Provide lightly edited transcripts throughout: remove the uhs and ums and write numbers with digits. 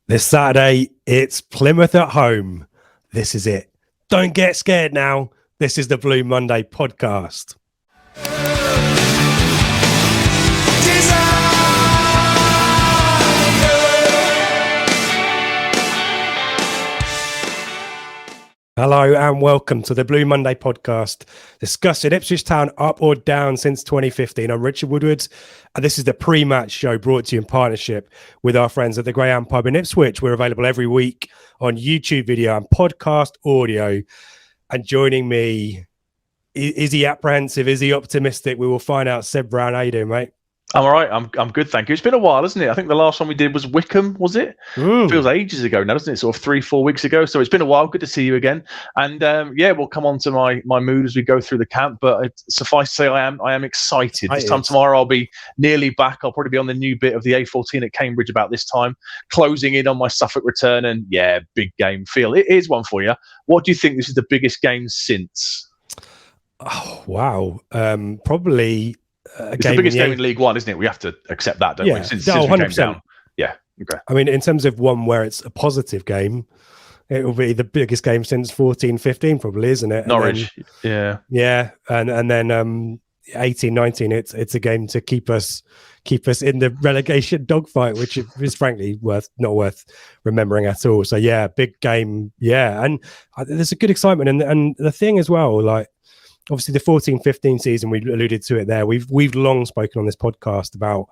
This Saturday, it's Plymouth at home. This is it. Don't get scared now. This is the Blue Monday podcast. Hello and welcome to the Blue Monday podcast, discussing Ipswich Town up or down since 2015. I'm Richard Woodward, and this is the Prematch show brought to you in partnership with our friends at the Greyhound Pub in Ipswich. We're available every week on YouTube video and podcast audio. And joining me, is he apprehensive? Is he optimistic? We will find out. Seb Brown, how you doing, mate? I'm all right. I'm good, thank you. It's been a while, hasn't it? I think the last one we did was Wickham, was it? Feels ages ago now, doesn't it? Sort of 3-4 weeks ago. So it's been a while. Good to see you again. And we'll come on to my mood as we go through the camp. But suffice to say, I am excited. This time tomorrow, I'll be nearly back. I'll probably be on the new bit of the A14 at Cambridge about this time, closing in on my Suffolk return. And big game feel. It is one for you. What do you think this is the biggest game since? Oh, wow. Probably. It's the biggest game in League One, isn't it? We have to accept that, don't we? Since we came down. Yeah. Okay. I mean, in terms of one where it's a positive game, it will be the biggest game since 14-15, probably, isn't it? Norwich. And then 18-19, it's a game to keep us in the relegation dogfight, which is frankly not worth remembering at all. So big game, and there's a good excitement, and the thing as well, like. Obviously, the 14-15 season, we alluded to it there. We've long spoken on this podcast about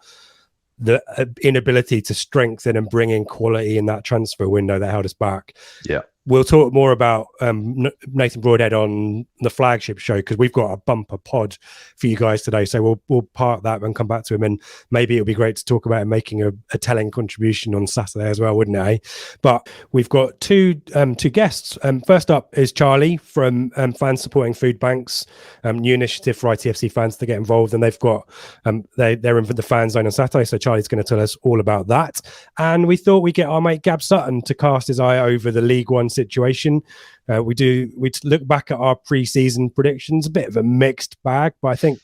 the inability to strengthen and bring in quality in that transfer window that held us back. Yeah. We'll talk more about Nathan Broadhead on the Flagship show because we've got a bumper pod for you guys today. So we'll park that and come back to him. And maybe it'll be great to talk about him making a telling contribution on Saturday as well, wouldn't it? But we've got two guests. First up is Charlie from Fans Supporting Foodbanks, new initiative for ITFC fans to get involved. And they've got they're in for the fan zone on Saturday. So Charlie's going to tell us all about that. And we thought we'd get our mate Gab Sutton to cast his eye over the League One situation. We look back at our pre-season predictions, a bit of a mixed bag, but I think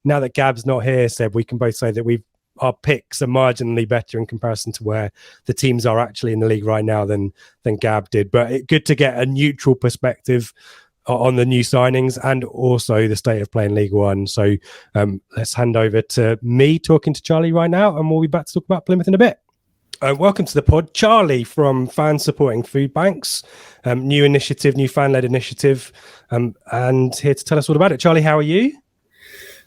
now that Gab's not here, Seb, we can both say that our picks are marginally better in comparison to where the teams are actually in the league right now than Gab did. But good to get a neutral perspective on the new signings and also the state of play in League One. So let's hand over to me talking to Charlie right now, and we'll be back to talk about Plymouth in a bit. Welcome to the pod, Charlie from Fans Supporting Foodbanks, new initiative, new fan-led initiative, and here to tell us all about it. Charlie, how are you?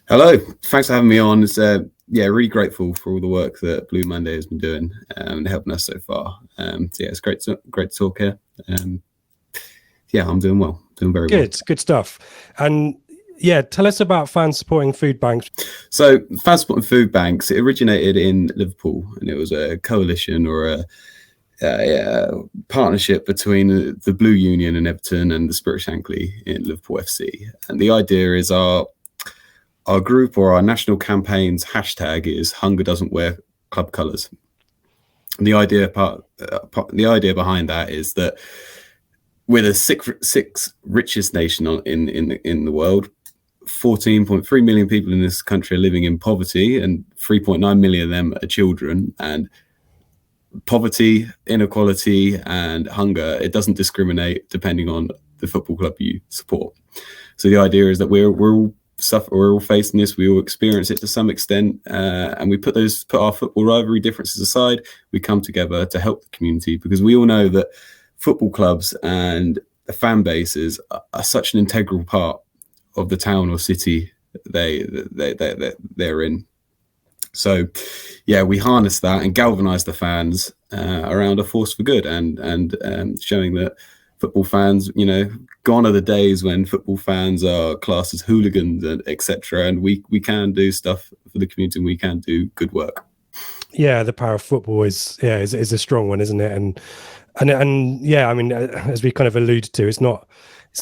Hello, thanks for having me on. It's really grateful for all the work that Blue Monday has been doing and helping us so far. It's great to talk here. I'm doing well, doing very well. Good stuff. And tell us about Fans Supporting Foodbanks. So Fans Supporting Foodbanks, it originated in Liverpool, and it was a coalition or a partnership between the Blue Union in Everton and the Spirit Shankly in Liverpool FC. And the idea is our group or our national campaign's hashtag is Hunger Doesn't Wear Club Colours. And the idea behind that is that we're the sixth richest nation in the world. 14.3 million people in this country are living in poverty, and 3.9 million of them are children. And poverty, inequality, and hunger, it doesn't discriminate depending on the football club you support. So the idea is that we're all facing this. We all experience it to some extent, and we put our football rivalry differences aside. We come together to help the community because we all know that football clubs and the fan bases are such an integral part of the town or city they're in. So we harness that and galvanize the fans around a force for good and showing that football fans, gone are the days when football fans are classed as hooligans and etc. And we can do stuff for the community and we can do good work. The power of football is a strong one, isn't it? And I mean, as we kind of alluded to, it's not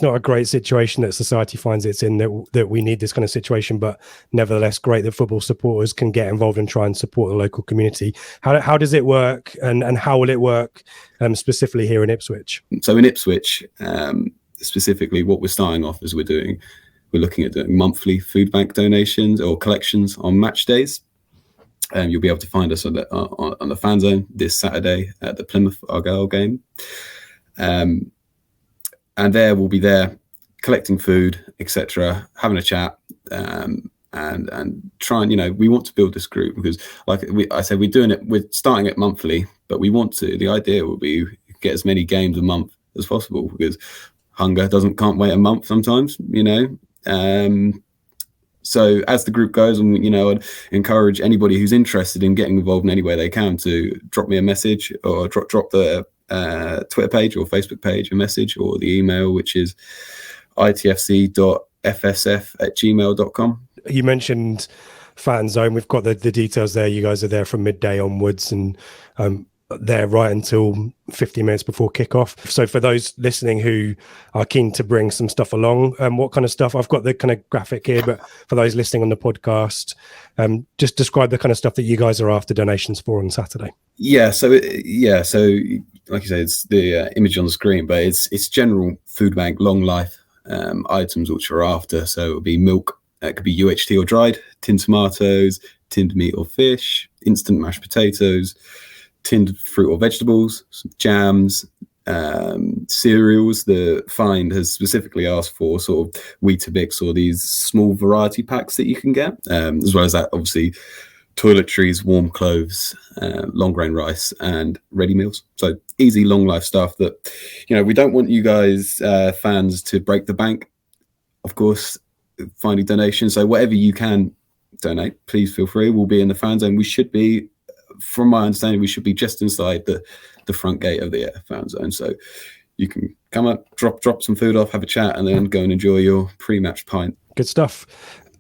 a great situation that society finds it's in, that we need this kind of situation, but nevertheless great that football supporters can get involved and try and support the local community. How does it work, and how will it work specifically here in Ipswich? So in Ipswich, specifically what we're starting off as we're looking at doing monthly food bank donations or collections on match days. You'll be able to find us on the fan zone this Saturday at the Plymouth Argyle game. And there we'll be there collecting food, etc., having a chat, and trying, we want to build this group because, like I said, we're starting it monthly, but the idea will be get as many games a month as possible because hunger can't wait a month sometimes, So as the group goes, and I'd encourage anybody who's interested in getting involved in any way they can to drop me a message or drop the Twitter page or Facebook page a message, or the email, which is itfc.fsf@gmail.com. You mentioned fan zone. We've got the details there. You guys are there from midday onwards, and there right until 50 minutes before kickoff. So for those listening who are keen to bring some stuff along, what kind of stuff? I've got the kind of graphic here, but for those listening on the podcast, just describe the kind of stuff that you guys are after donations for on Saturday. So like you say, it's the image on the screen, but it's general food bank long life items which are after. So it'll be milk, it could be UHT or dried, tinned tomatoes, tinned meat or fish, instant mashed potatoes, tinned fruit or vegetables, some jams, cereals. The find has specifically asked for sort of Weetabix or these small variety packs that you can get, as well as that, obviously, toiletries, warm clothes, long grain rice, and ready meals. So easy, long life stuff that, we don't want you guys, fans, to break the bank, of course, finding donations. So whatever you can donate, please feel free. We'll be in the fan zone. We should be, from my understanding, we should be just inside the front gate of the fan zone. So you can come up, drop some food off, have a chat, and then go and enjoy your pre-match pint. Good stuff.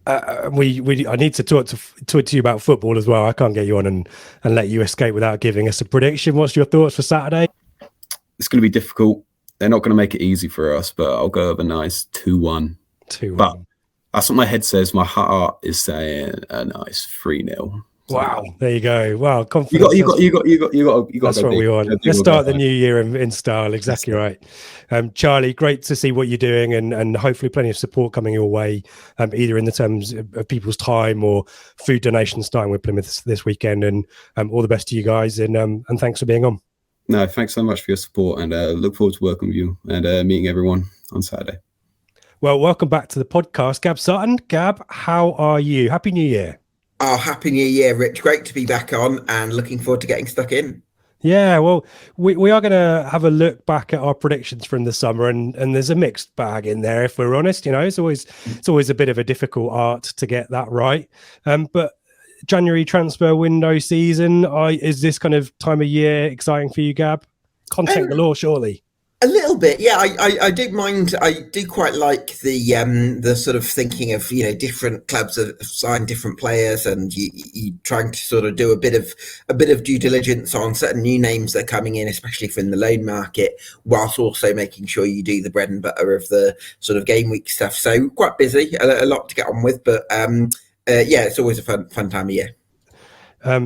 I need to talk to you about football as well. I can't get you on and let you escape without giving us a prediction. What's your thoughts for Saturday? It's going to be difficult. They're not going to make it easy for us, but I'll go with a nice 2-1. 2-1. But that's what my head says. My heart is saying a nice 3-0. Wow, there you go. Wow, confidence. You got. That's what we want. Let's start the new year in style. Exactly right. Charlie, great to see what you're doing, and hopefully plenty of support coming your way, either in the terms of people's time or food donations starting with Plymouth this weekend. And all the best to you guys, and thanks for being on. No, thanks so much for your support, and look forward to working with you and meeting everyone on Saturday. Well, welcome back to the podcast, Gab Sutton. Gab, how are you? Happy New Year. Oh, Happy New Year, Rich. Great to be back on and looking forward to getting stuck in. Yeah, well, we are going to have a look back at our predictions from the summer, and there's a mixed bag in there, if we're honest. It's always a bit of a difficult art to get that right. But January transfer window season, is this kind of time of year exciting for you, Gab? Content galore, surely. A little bit, yeah. I don't mind. I do quite like the sort of thinking of different clubs have signed different players, and you trying to sort of do a bit of due diligence on certain new names that are coming in, especially from the loan market, whilst also making sure you do the bread and butter of the sort of game week stuff. So quite busy, a lot to get on with, but yeah, it's always a fun time of year.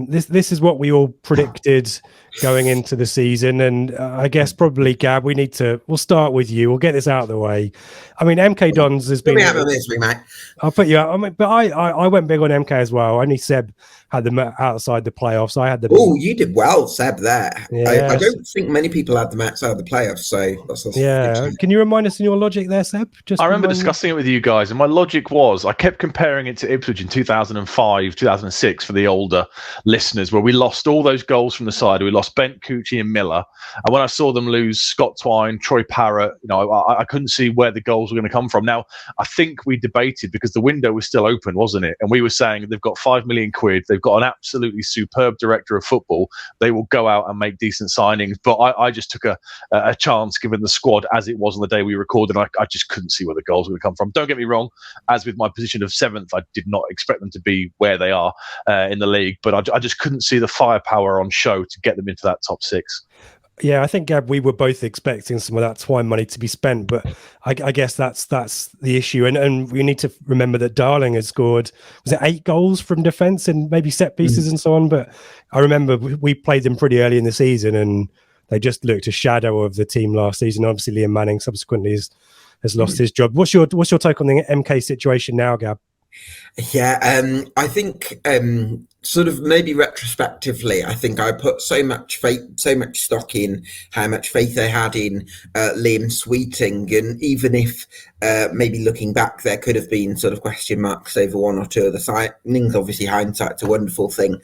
This is what we all predicted going into the season, and I guess probably, Gab, we'll start with you. We'll get this out of the way. I mean, MK Dons has been. We have a misery, mate. I'll put you out. I mean, but I went big on MK as well. Only Seb had them outside the playoffs. I had them. Oh, you did well, Seb. There. Yeah. I don't think many people had them outside the playoffs. So that's Can you remind us in your logic there, Seb? I remember discussing it with you guys, and my logic was I kept comparing it to Ipswich in 2005, 2006 for the older listeners, where we lost all those goals from the side. We lost Bent, Cucci, and Miller. And when I saw them lose Scott Twine, Troy Parrott, I couldn't see where the goals were going to come from. Now, I think we debated because the window was still open, wasn't it? And we were saying they've got £5 million. They've got an absolutely superb director of football. They will go out and make decent signings. But I just took a chance given the squad as it was on the day we recorded. I just couldn't see where the goals were going to come from. Don't get me wrong. As with my position of 7th, I did not expect them to be where they are in the league. But I just couldn't see the firepower on show to get them into that top 6. Yeah, I think, Gab, we were both expecting some of that Twine money to be spent, but I guess that's the issue. And we need to remember that Darling has scored, was it 8 goals from defence and maybe set pieces and so on? But I remember we played them pretty early in the season and they just looked a shadow of the team last season. Obviously, Liam Manning subsequently has lost his job. What's your take on the MK situation now, Gab? Yeah, I think sort of maybe retrospectively, I think I put so much stock in how much faith I had in Liam Sweeting, and even if maybe looking back there could have been sort of question marks over one or two of the signings. Obviously, hindsight's a wonderful thing.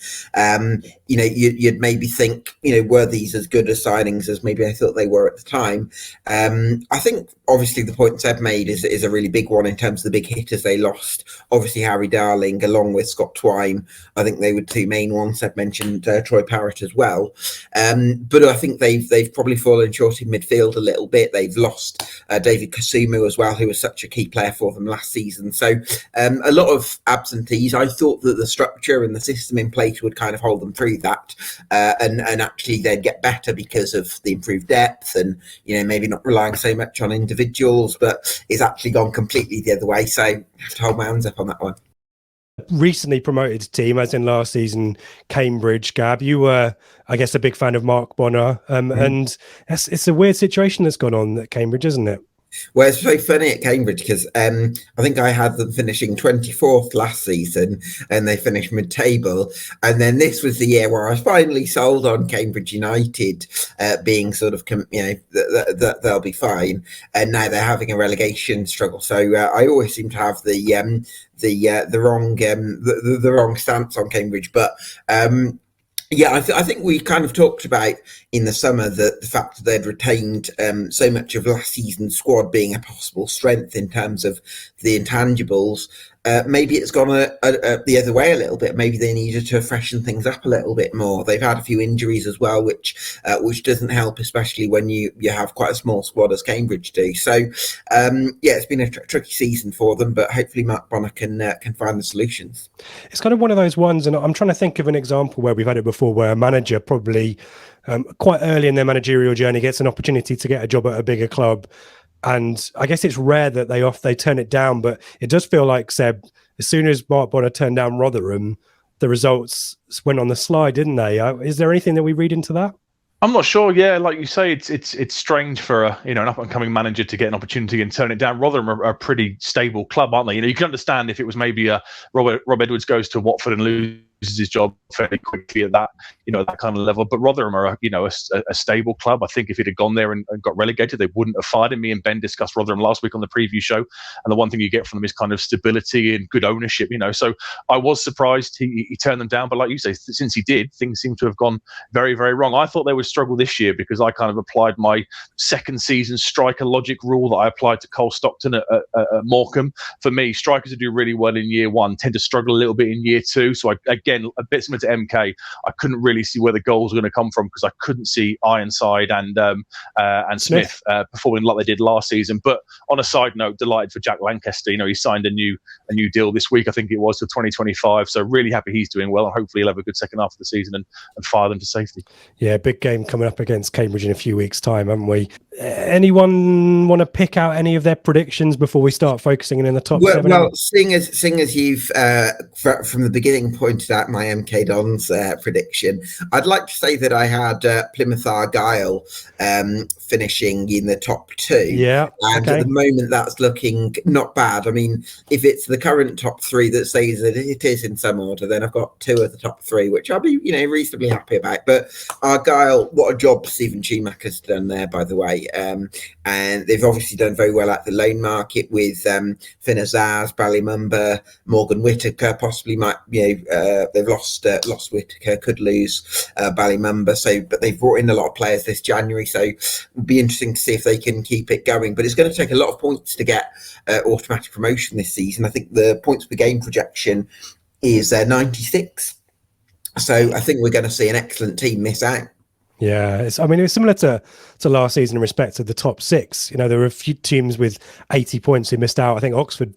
You'd maybe think, were these as good as signings as maybe I thought they were at the time? I think obviously the point Seb made is a really big one in terms of the big hitters they lost. Obviously, Harry Darling along with Scott Twine. I think they were two main ones. I've mentioned Troy Parrott as well, but I think they've probably fallen short in midfield a little bit. They've lost David Kasumu as well, who was such a key player for them last season. So a lot of absentees. I thought that the structure and the system in place would kind of hold them through that, and actually they'd get better because of the improved depth and maybe not relying so much on individuals. But it's actually gone completely the other way. So I have to hold my hands up on that one. Recently promoted team, as in last season, Cambridge. Gab, you were, I guess, a big fan of Mark Bonner, and it's a weird situation that's gone on at Cambridge, isn't it? Well, it's very funny at Cambridge because I think I had them finishing 24th last season and they finished mid-table. And then this was the year where I finally sold on Cambridge United being sort of, that they'll be fine. And now they're having a relegation struggle. So I always seem to have the wrong stance on Cambridge. But I think we kind of talked about in the summer that the fact that they'd retained so much of last season's squad being a possible strength in terms of the intangibles. Maybe it's gone the other way a little bit. Maybe they needed to freshen things up a little bit more. They've had a few injuries as well, which doesn't help, especially when you have quite a small squad as Cambridge do. So, it's been a tricky season for them, but hopefully Mark Bonner can find the solutions. It's kind of one of those ones, and I'm trying to think of an example where we've had it before, where a manager probably quite early in their managerial journey gets an opportunity to get a job at a bigger club. And I guess it's rare that they turn it down, but it does feel like, Seb, as soon as Mark Bonner turned down Rotherham, the results went on the slide, didn't they? Is there anything that we read into that? I'm not sure. Yeah, like you say, it's strange for an up and coming manager to get an opportunity and turn it down. Rotherham are a pretty stable club, aren't they? You can understand if it was maybe Rob Edwards goes to Watford and loses his job fairly quickly at that that kind of level. But Rotherham are a stable club. I think if he'd have gone there and got relegated, they wouldn't have fired him. Me and Ben discussed Rotherham last week on the preview show, and the one thing you get from them is kind of stability and good ownership. So I was surprised he turned them down, but like you say, since he did, things seem to have gone very, very wrong. I thought they would struggle this year because I kind of applied my second season striker logic rule that I applied to Cole Stockton at Morecambe. For me, strikers who do really well in year one tend to struggle a little bit in year two. So again, a bit similar to MK, I couldn't really see where the goals were going to come from because I couldn't see Ironside and Smith performing like they did last season. But on a side note, delighted for Jack Lancaster. He signed a new deal this week, I think it was, till 2025. So really happy he's doing well, and hopefully he'll have a good second half of the season and fire them to safety. Yeah, big game coming up against Cambridge in a few weeks' time, haven't we? Anyone want to pick out any of their predictions before we start focusing in the top seven? Well, seeing as you've from the beginning pointed out my MK Dons prediction, I'd like to say that I had Plymouth Argyle finishing in the top two. Yeah, and at the moment that's looking not bad. I mean, if it's the current top three that stays that it is in some order, then I've got two of the top three, which I'll be reasonably happy about. But Argyle, what a job Stephen Schumacher's done there, by the way. And they've obviously done very well at the loan market with Finn Azaz, Ballymumba, Morgan Whittaker. Possibly might they've lost Whittaker, could lose Ballymumba. But they've brought in a lot of players this January, so it'll be interesting to see if they can keep it going. But it's going to take a lot of points to get automatic promotion this season. I think the points per game projection is 96. So I think we're going to see an excellent team miss out. Yeah, it's similar to last season in respect of the top six. There were a few teams with 80 points who missed out. I think Oxford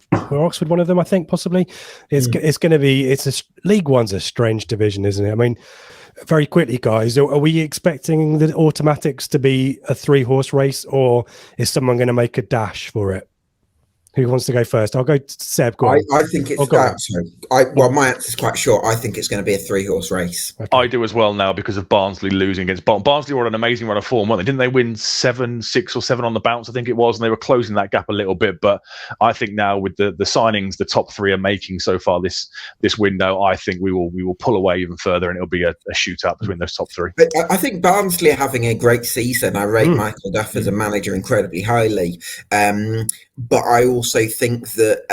one of them, I think, possibly. It's going to be, League One's a strange division, isn't it? Very quickly, guys, are we expecting the automatics to be a 3-horse race, or is someone going to make a dash for it? Who wants to go first? I'll go to Seb. Go on. I think it's my answer is quite short. I think it's going to be a 3-horse race. Okay. I do as well now because of Barnsley losing against Barnsley were on an amazing run of form, weren't they? Didn't they win 6 or 7 on the bounce, I think it was, and they were closing that gap a little bit. But I think now with the signings the top 3 are making so far this window, I think we will pull away even further, and it'll be a shootout between those top 3. But I think Barnsley are having a great season. I rate Michael Duff as a manager incredibly highly. But I also think that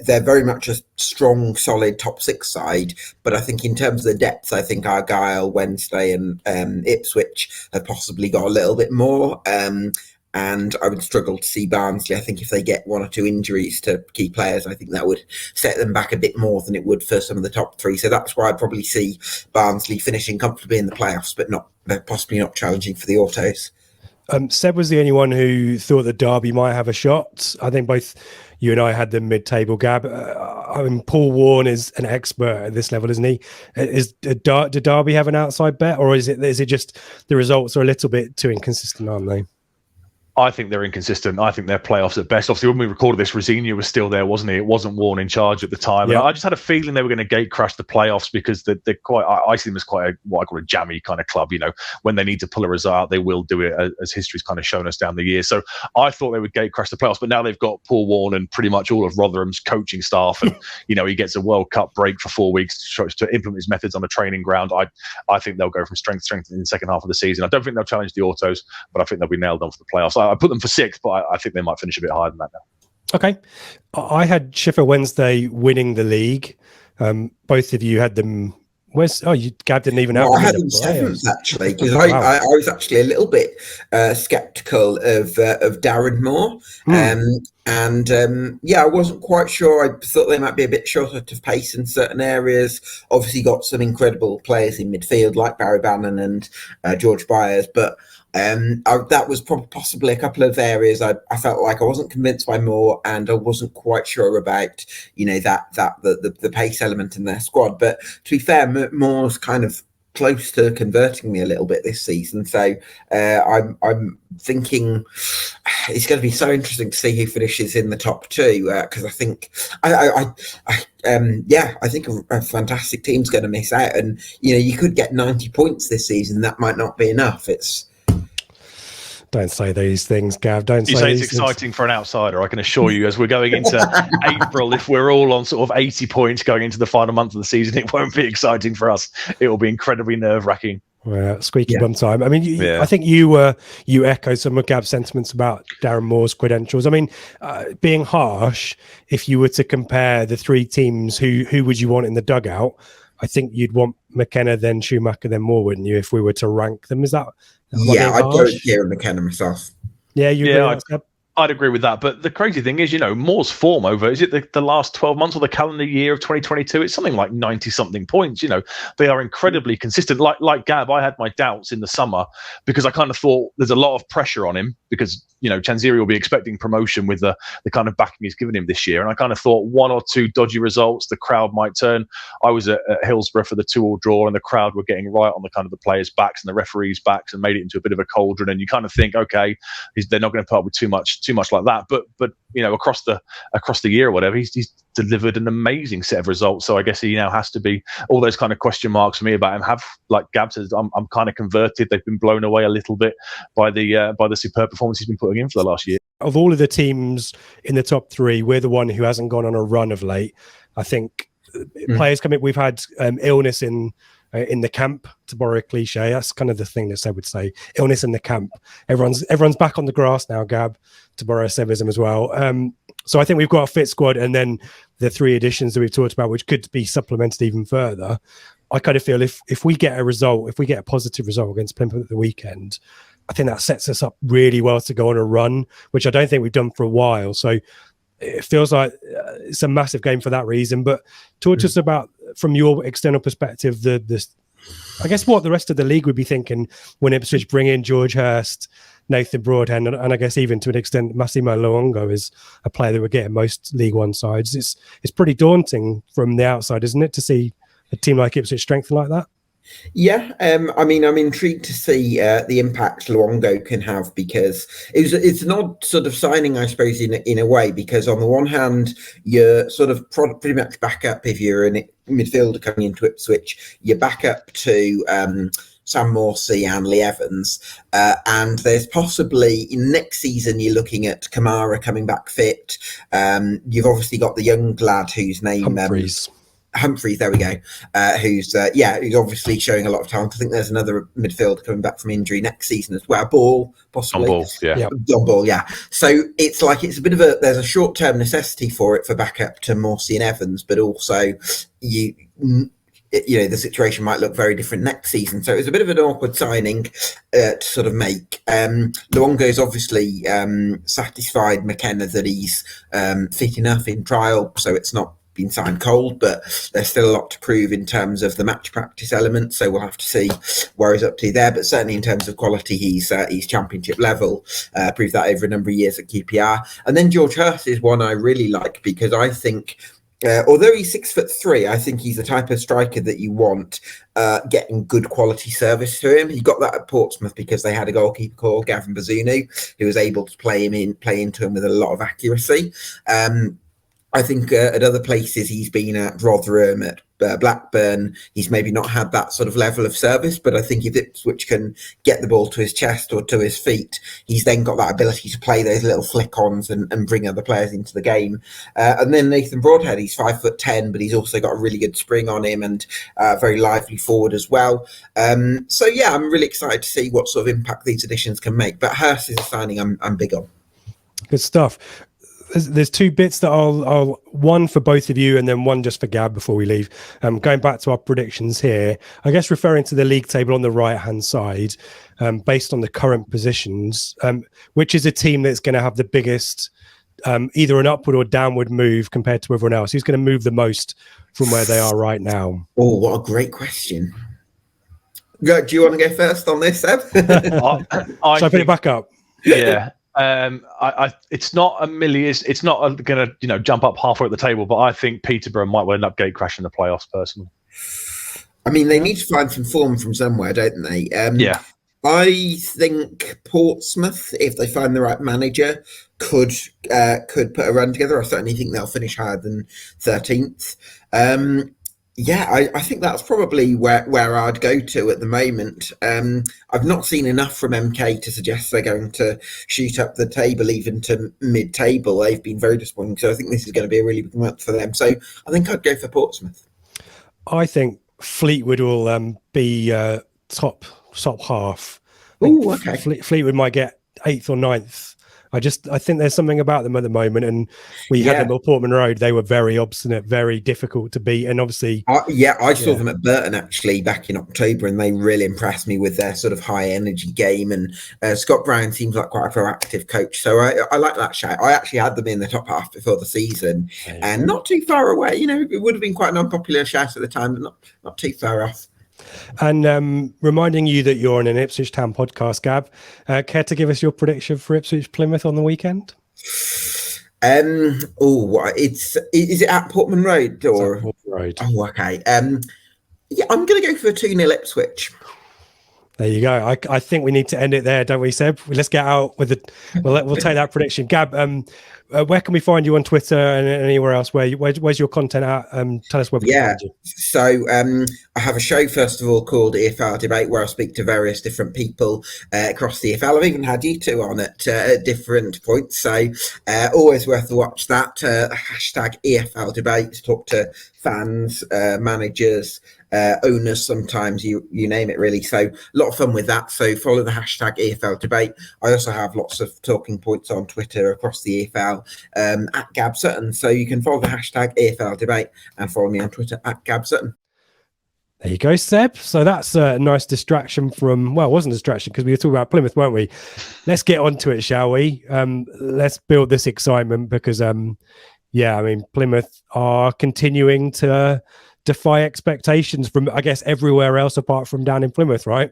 they're very much a strong, solid top 6 side. But I think in terms of the depth, I think Argyle, Wednesday and Ipswich have possibly got a little bit more. And I would struggle to see Barnsley. I think if they get 1 or 2 injuries to key players, I think that would set them back a bit more than it would for some of the top 3. So that's why I probably see Barnsley finishing comfortably in the playoffs, but possibly not challenging for the autos. Seb was the only one who thought that Derby might have a shot. I think both you and I had them mid-table, Gab. I mean, Paul Warne is an expert at this level, isn't he? Did Derby have an outside bet, or is it just the results are a little bit too inconsistent, aren't they? I think they're inconsistent. I think they're playoffs at best. Obviously, when we recorded this, Rosenior was still there, wasn't he? It wasn't Warne in charge at the time. Yeah. And I just had a feeling they were going to gate crash the playoffs because they're quite. I see them as quite what I call a jammy kind of club. You know, when they need to pull a result out, they will do it, as history's kind of shown us down the years. So I thought they would gate crash the playoffs, but now they've got Paul Warne and pretty much all of Rotherham's coaching staff, and he gets a World Cup break for 4 weeks to implement his methods on a training ground. I think they'll go from strength to strength in the second half of the season. I don't think they'll challenge the autos, but I think they'll be nailed on for the playoffs. I put them for 6th. But I think they might finish a bit higher than that now. Okay. I had Sheffield Wednesday winning the league. Both of you had them. Gab didn't even have them. I had them 7th, actually, because I was actually a little bit sceptical of Darren Moore. I wasn't quite sure. I thought they might be a bit short of pace in certain areas. Obviously got some incredible players in midfield like Barry Bannon and George Byers, but that was possibly a couple of areas I felt like I wasn't convinced by Moore, and I wasn't quite sure about the pace element in their squad. But to be fair, Moore's kind of close to converting me a little bit this season. So I'm thinking it's going to be so interesting to see who finishes in the top 2, because I think I think a fantastic team's going to miss out, and you could get 90 points this season. That might not be enough. Don't say these things, Gav. Don't you say it's these exciting things. for an outsider. I can assure you, as we're going into April, if we're all on sort of 80 points going into the final month of the season, it won't be exciting for us. It will be incredibly nerve-wracking. Well, squeaky bum time. I mean, I think you echo some of Gab's sentiments about Darren Moore's credentials. I mean, being harsh, if you were to compare the 3 teams, who would you want in the dugout? I think you'd want McKenna, then Schumacher, then Moore, wouldn't you, if we were to rank them? Is that? I'd go with Kieran McKenna myself. Yeah, I'd agree with that. But the crazy thing is, Moore's form over, is it the last 12 months or the calendar year of 2022? It's something like 90-something points. They are incredibly consistent. Like Gab, I had my doubts in the summer because I kind of thought there's a lot of pressure on him because, Chanziri will be expecting promotion with the kind of backing he's given him this year. And I kind of thought 1 or 2 dodgy results, the crowd might turn. I was at Hillsborough for the 2-2 draw, and the crowd were getting right on the kind of the players' backs and the referees' backs and made it into a bit of a cauldron. And you kind of think, okay, they're not going to put up with too much like that. But across the year or whatever, he's delivered an amazing set of results. So I guess he now has to be, all those kind of question marks for me about him have, like Gab says, I'm kind of converted. They've been blown away a little bit by the superb performance he's been putting in for the last year. Of all of the teams in the top 3, we're the one who hasn't gone on a run of late. I think players come in. We've had illness in the camp, to borrow a cliche. That's kind of the thing that Seb would say. Illness in the camp. Everyone's back on the grass now, Gab, to borrow a Sebism as well. So I think we've got a fit squad, and then the 3 additions that we've talked about, which could be supplemented even further. I kind of feel if we get a positive result against Plymouth at the weekend, I think that sets us up really well to go on a run, which I don't think we've done for a while. So it feels like it's a massive game for that reason. But talk to us about, from your external perspective, I guess what the rest of the league would be thinking when Ipswich bring in George Hurst, Nathan Broadhead, and I guess even to an extent Massimo Luongo is a player that would get in most League One sides. It's pretty daunting from the outside, isn't it, to see a team like Ipswich strengthen like that? Yeah, I mean, I'm intrigued to see the impact Luongo can have, because it's an odd sort of signing, I suppose, in a way, because on the one hand, you're sort of pretty much back up if you're a midfielder coming into Ipswich, you're back up to Sam Morsey and Lee Evans, and there's possibly next season you're looking at Kamara coming back fit. You've obviously got the young lad whose name Humphreys, there we go, who's obviously showing a lot of talent. I think there's another midfielder coming back from injury next season as well. Ball, possibly. John Ball, yeah. So it's like it's a bit of there's a short-term necessity for it for backup to Morsey and Evans, but also the situation might look very different next season. So it was a bit of an awkward signing to sort of make. Luongo's obviously satisfied McKenna that he's fit enough in trial, so it's not been signed cold, but there's still a lot to prove in terms of the match practice element, so we'll have to see where he's up to there. But certainly in terms of quality, he's championship level, proved that over a number of years at QPR. And then George Hurst is one I really like, because I think although he's 6'3", I think he's the type of striker that you want getting good quality service to him. He got that at Portsmouth because they had a goalkeeper called Gavin Bazunu who was able to play into him with a lot of accuracy. I think at other places he's been at Rotherham, at Blackburn, he's maybe not had that sort of level of service, but I think if Ipswich can get the ball to his chest or to his feet, he's then got that ability to play those little flick-ons and bring other players into the game. And then Nathan Broadhead, he's 5'10", but he's also got a really good spring on him and very lively forward as well. So yeah, I'm really excited to see what sort of impact these additions can make. But Hurst is a signing I'm big on. Good stuff. There's two bits that I'll one for both of you and then one just for Gab before we leave. Going back to our predictions here, I guess referring to the league table on the right-hand side, based on the current positions, which is a team that's going to have the biggest either an upward or downward move compared to everyone else? Who's going to move the most from where they are right now? Oh, what a great question. Do you want to go first on this, Seb? Shall I put it back up? Yeah. It's not it's not going to jump up halfway at the table, but I think Peterborough might well end up gate-crashing the playoffs, personally. I mean, they need to find some form from somewhere, don't they? Yeah. I think Portsmouth, if they find the right manager, could put a run together. I certainly think they'll finish higher than 13th. I think that's probably where I'd go to at the moment. I've not seen enough from MK to suggest they're going to shoot up the table even to mid-table. They've been very disappointing, so I think this is going to be a really big month for them. So I think I'd go for Portsmouth. I think Fleetwood will be top half. Oh, okay. Fleetwood might get 8th or 9th. I think there's something about them at the moment, and we had them at Portman Road. They were very obstinate, very difficult to beat, and obviously, I saw them at Burton actually back in October, and they really impressed me with their sort of high energy game. And Scott Brown seems like quite a proactive coach, so I like that shout. I actually had them in the top half before the season, and not too far away. It would have been quite an unpopular shout at the time, but not too far off. And reminding you that you're on an Ipswich Town podcast, Gab, care to give us your prediction for Ipswich Plymouth on the weekend? Is it at Portman Road or? Portman Road. Oh, okay. I'm going to go for a 2-0 Ipswich. There you go. I think we need to end it there, don't we, Seb? Let's get out with it. We'll take that prediction. Gab, where can we find you on Twitter and anywhere else? Where's your content at? Tell us where we can find you. So I have a show, first of all, called EFL Debate, where I speak to various different people across the EFL. I've even had you two on at different points. So always worth a watch that. Hashtag EFL Debate to talk to fans, managers, owners, sometimes you name it really. So a lot of fun with that. So follow the hashtag EFL Debate. I also have lots of talking points on Twitter across the EFL at Gab Sutton. So you can follow the hashtag EFL Debate and follow me on Twitter at Gab Sutton. There you go, Seb. So that's a nice distraction from, well, it wasn't a distraction because we were talking about Plymouth, weren't we? Let's get on to it, shall we? Let's build this excitement because, Plymouth are continuing to defy expectations from, I guess, everywhere else apart from down in Plymouth, right?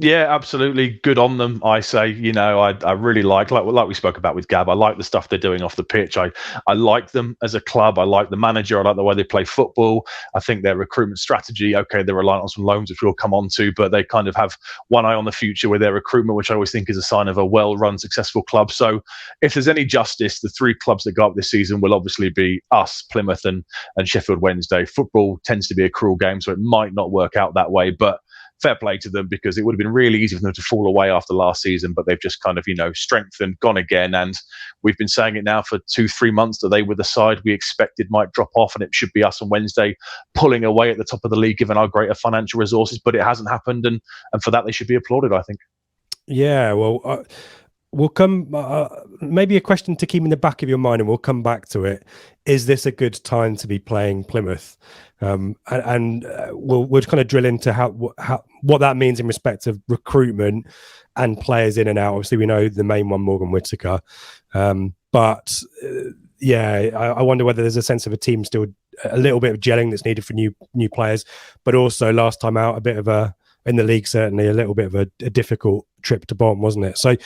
Yeah, absolutely. Good on them. I say, I really like we spoke about with Gab. I like the stuff they're doing off the pitch. I like them as a club. I like the manager. I like the way they play football. I think their recruitment strategy, okay, they're reliant on some loans, which we'll come on to, but they kind of have one eye on the future with their recruitment, which I always think is a sign of a well-run, successful club. So if there's any justice, the three clubs that go up this season will obviously be us, Plymouth and Sheffield Wednesday. Football tends to be a cruel game, so it might not work out that way, but fair play to them, because it would have been really easy for them to fall away after last season, but they've just kind of, strengthened, gone again. And we've been saying it now for 2-3 months that they were the side we expected might drop off, and it should be us on Wednesday pulling away at the top of the league given our greater financial resources, but it hasn't happened. And for that, they should be applauded, I think. Yeah, well, we'll come, maybe a question to keep in the back of your mind, and we'll come back to it. Is this a good time to be playing Plymouth? And we'll kind of drill into what that means in respect of recruitment and players in and out. Obviously, we know the main one, Morgan Whittaker. But I wonder whether there's a sense of a team still, a little bit of gelling that's needed for new players, but also last time out, a bit of in the league, certainly a little bit of a difficult trip to Bolton, wasn't it? So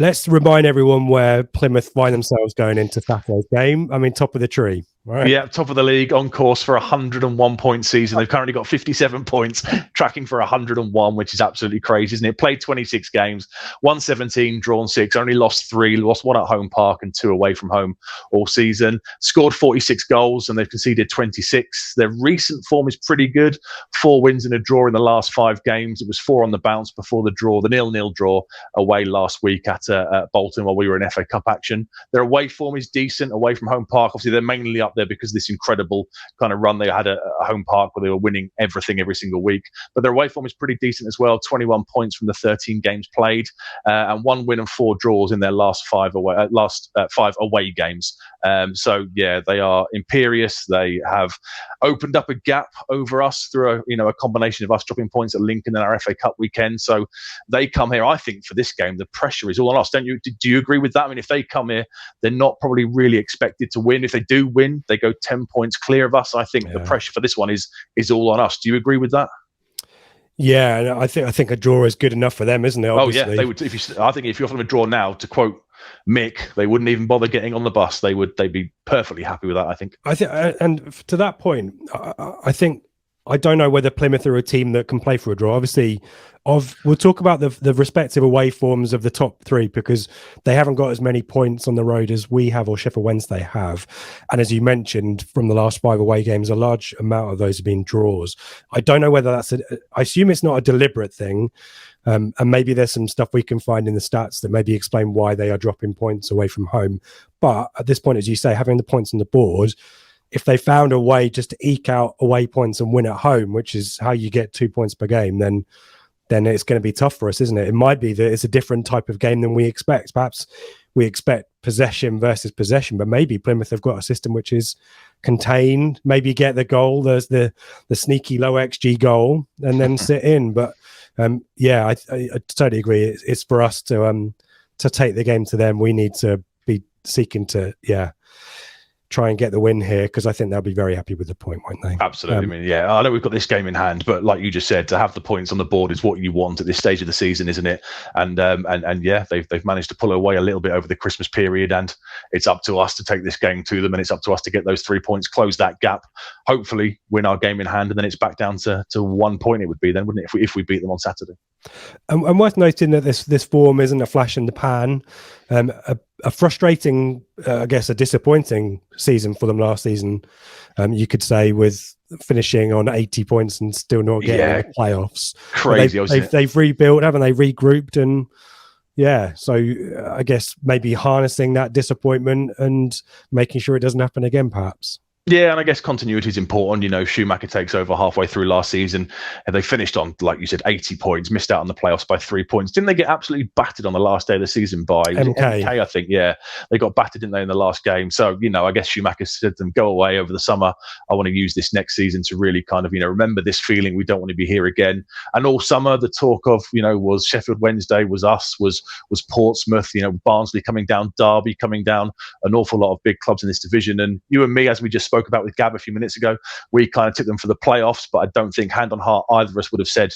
let's remind everyone where Plymouth find themselves going into Saturday's game. I mean, top of the tree. Right. Yeah, top of the league, on course for a 101-point season. They've currently got 57 points, tracking for 101, which is absolutely crazy, isn't it? Played 26 games, won 17, drawn 6, only lost 3, lost 1 at home park and 2 away from home all season. Scored 46 goals and they've conceded 26. Their recent form is pretty good. 4 wins and a draw in the last 5 games. It was 4 on the bounce before the draw, the 0-0 draw away last week at Bolton while we were in FA Cup action. Their away form is decent, away from home park. Obviously, they're mainly up there because of this incredible kind of run they had at home park where they were winning everything every single week. But their away form is pretty decent as well. 21 points from the 13 games played, and 1 win and 4 draws in their last 5 away games. So yeah, they are imperious. They have opened up a gap over us through a combination of us dropping points at Lincoln in our FA Cup weekend. So they come here, I think, for this game, the pressure is all on us. Don't you? Do you agree with that? I mean, if they come here, they're not probably really expected to win. If they do win, they go 10 points clear of us. I think the pressure for this one is all on us. Do you agree with that? Yeah, and I think a draw is good enough for them, isn't it? Obviously. Oh yeah, they would. I think if you offer them a draw now, to quote Mick, they wouldn't even bother getting on the bus. They'd be perfectly happy with that, I think. And to that point, I think, I don't know whether Plymouth are a team that can play for a draw. Obviously, we'll talk about the respective away forms of the top 3, because they haven't got as many points on the road as we have or Sheffield Wednesday have. And as you mentioned, from the last 5 away games, a large amount of those have been draws. I don't know whether I assume it's not a deliberate thing. And maybe there's some stuff we can find in the stats that maybe explain why they are dropping points away from home. But at this point, as you say, having the points on the board, if they found a way just to eke out away points and win at home, which is how you get 2 points per game, then it's going to be tough for us, isn't it? It might be that it's a different type of game than we expect. Perhaps we expect possession versus possession, but maybe Plymouth have got a system which is contained, maybe get the goal. There's the sneaky low XG goal and then sit in. But I totally agree. It's for us to take the game to them. We need to be seeking to, try and get the win here, because I think they'll be very happy with the point, won't they? Absolutely. I know we've got this game in hand, but like you just said, to have the points on the board is what you want at this stage of the season, isn't it? And they've managed to pull away a little bit over the Christmas period, and it's up to us to take this game to them, and it's up to us to get those 3 points, close that gap, hopefully win our game in hand, and then it's back down to 1 point. It would be then, wouldn't it, if we beat them on Saturday? And worth noting that this form isn't a flash in the pan. A frustrating, I guess, a disappointing season for them last season, you could say, with finishing on 80 points and still not getting the playoffs. Crazy. They've rebuilt, haven't they? Regrouped, and so I guess maybe harnessing that disappointment and making sure it doesn't happen again, perhaps. Yeah, and I guess continuity is important. Schumacher takes over halfway through last season, and they finished on, like you said, 80 points, missed out on the playoffs by 3 points. Didn't they get absolutely battered on the last day of the season by MK, I think? Yeah, they got battered, didn't they, in the last game? So, I guess Schumacher said to them, go away over the summer. I want to use this next season to really kind of, remember this feeling. We don't want to be here again. And all summer, the talk of, was Sheffield Wednesday, was us, was Portsmouth, Barnsley coming down, Derby coming down, an awful lot of big clubs in this division. And you and me, as we just spoke about with Gab a few minutes ago, we kind of took them for the playoffs, but I don't think, hand on heart, either of us would have said,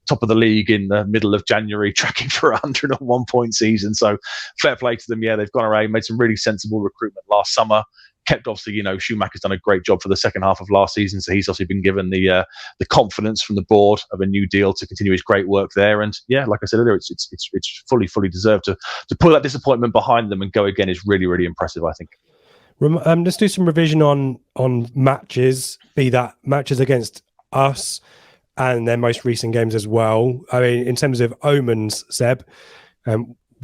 top of the league in the middle of January, tracking for a 101 point season. So fair play to them. Yeah, they've gone away, made some really sensible recruitment last summer. Kept, obviously, Schumacher's done a great job for the second half of last season, so he's obviously been given the confidence from the board of a new deal to continue his great work there. And yeah, like I said earlier, it's fully deserved to pull that disappointment behind them and go again is really, really impressive, I think. Let's do some revision on matches, be that matches against us and their most recent games as well. I mean, in terms of omens, Seb,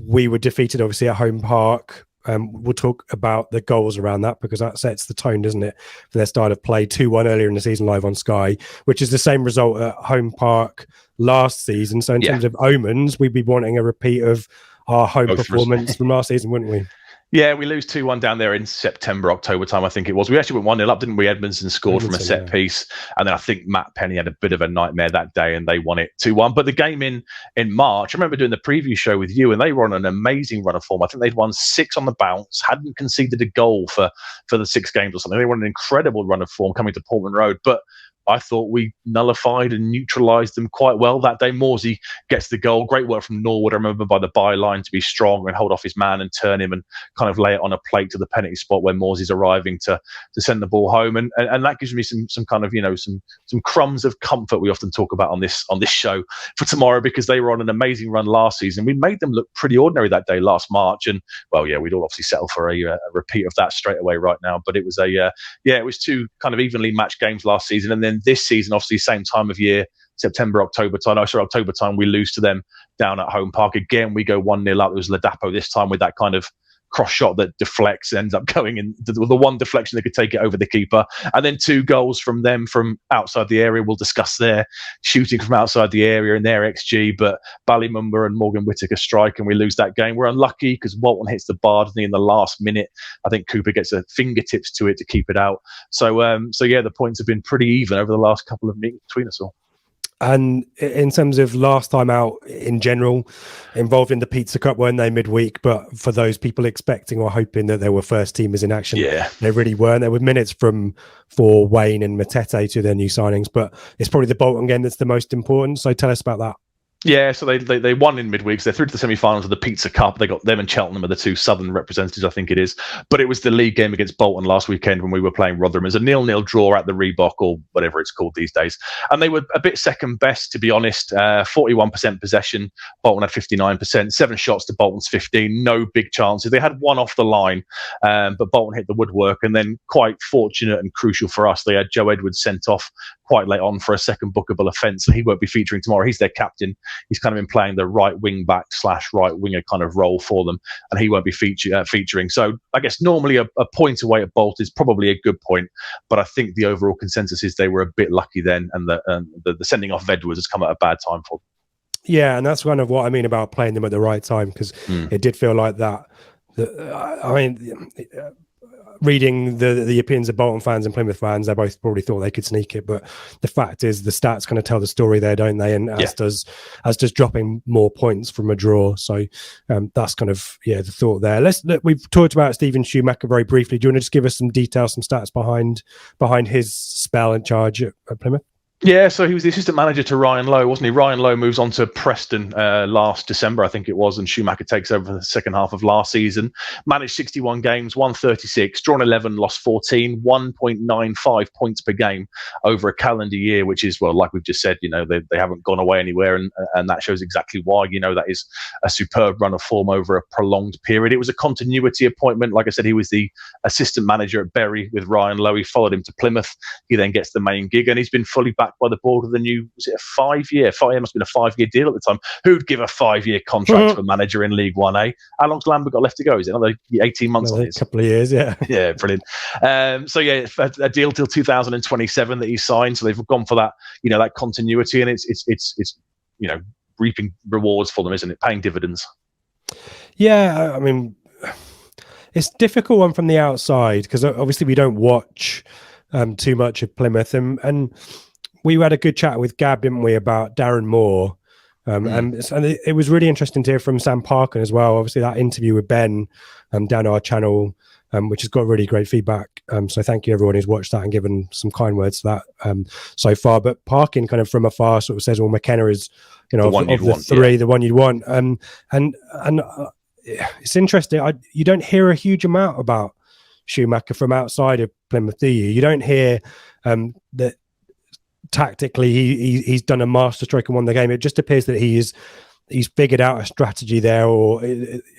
we were defeated obviously at Home Park. We'll talk about the goals around that because that sets the tone, doesn't it, for their style of play. 2-1 earlier in the season live on Sky, which is the same result at Home Park last season. So in terms of omens, we'd be wanting a repeat of our home performance from last season, wouldn't we? Yeah, we lose 2-1 down there in September, October time, I think it was. We actually went 1-0 up, didn't we? Edmondson scored from a set piece. And then I think Matt Penny had a bit of a nightmare that day and they won it 2-1. But the game in March, I remember doing the preview show with you and they were on an amazing run of form. I think they'd won 6 on the bounce, hadn't conceded a goal for the 6 games or something. They were on an incredible run of form coming to Portman Road. But I thought we nullified and neutralised them quite well that day. Morsey gets the goal. Great work from Norwood, I remember, by the byline to be strong and hold off his man and turn him and kind of lay it on a plate to the penalty spot where Morsey's arriving to send the ball home. And that gives me some kind of, some crumbs of comfort we often talk about on this show for tomorrow, because they were on an amazing run last season. We made them look pretty ordinary that day last March. And, well, yeah, we'd all obviously settle for a repeat of that straight away right now. But it was it was 2 kind of evenly matched games last season. And then this season, obviously, same time of year, October time, we lose to them down at Home Park. Again, we go 1-0 up. It was Ladapo this time with that kind of cross shot that deflects, ends up going in the one deflection that could take it over the keeper. And then 2 goals from them from outside the area. We'll discuss their shooting from outside the area and their XG, but Ballymumba and Morgan Whittaker strike and we lose that game. We're unlucky because Walton hits the bar, doesn't he, in the last minute. I think Cooper gets a fingertips to it to keep it out. So yeah, the points have been pretty even over the last couple of meetings between us all. And in terms of last time out in general, involved in the Pizza Cup, weren't they, midweek? But for those people expecting or hoping that there were first teamers in action, they really weren't. There were minutes for Wayne and Matete to their new signings, but it's probably the Bolton game that's the most important. So tell us about that. Yeah, so they won in midweek. So they're through to the semi-finals of the Pizza Cup. They got them and Cheltenham are the 2 southern representatives, I think it is. But it was the league game against Bolton last weekend when we were playing Rotherham. It was a 0-0 draw at the Reebok, or whatever it's called these days. And they were a bit second best, to be honest. 41% possession. Bolton had 59%. 7 shots to Bolton's 15. No big chances. They had 1 off the line, but Bolton hit the woodwork. And then, quite fortunate and crucial for us, they had Joe Edwards sent off quite late on for a second bookable offence. So he won't be featuring tomorrow. He's their captain. He's kind of been playing the right wing back / right winger kind of role for them, and he won't be featuring. So I guess normally a point away at Bolt is probably a good point, but I think the overall consensus is they were a bit lucky then, and the sending off of Edwards has come at a bad time for them. Yeah, and that's kind of what I mean about playing them at the right time, because it did feel like that. Reading the opinions of Bolton fans and Plymouth fans, they both probably thought they could sneak it, but the fact is the stats kind of tell the story there, don't they? And as does dropping more points from a draw. So that's kind of the thought there. We've talked about Stephen Schumacher very briefly. Do you want to just give us some details, some stats behind his spell in charge at Plymouth? Yeah, so he was the assistant manager to Ryan Lowe, wasn't he? Ryan Lowe moves on to Preston last December, I think it was, and Schumacher takes over the second half of last season. Managed 61 games, won 36, drawn 11, lost 14, 1.95 points per game over a calendar year, which is, well, like we've just said, they haven't gone away anywhere, and that shows exactly why. That is a superb run of form over a prolonged period. It was a continuity appointment. Like I said, he was the assistant manager at Bury with Ryan Lowe. He followed him to Plymouth. He then gets the main gig, and he's been fully backed by the board with a new, was it a 5-year? It must have been a 5-year deal at the time. Who'd give a 5-year contract to a manager in League 1A? How long's Lambert got left to go? Is it another 18 months? A couple of years, yeah. Yeah, brilliant. A deal till 2027 that he signed. So they've gone for that, that continuity, and it's reaping rewards for them, isn't it? Paying dividends. Yeah, I mean, it's a difficult one from the outside because obviously we don't watch too much of Plymouth, and we had a good chat with Gab, didn't we, about Darren Moore, and it was really interesting to hear from Sam Parkin as well. Obviously that interview with Ben down our channel which has got really great feedback. So thank you everyone who's watched that and given some kind words to that so far. But Parkin kind of from afar sort of says, well, McKenna is, you know, of the three, the one you'd want. And it's interesting. You don't hear a huge amount about Schumacher from outside of Plymouth, do you? You don't hear that tactically he's done a masterstroke and won the game. It just appears that he's figured out a strategy there, or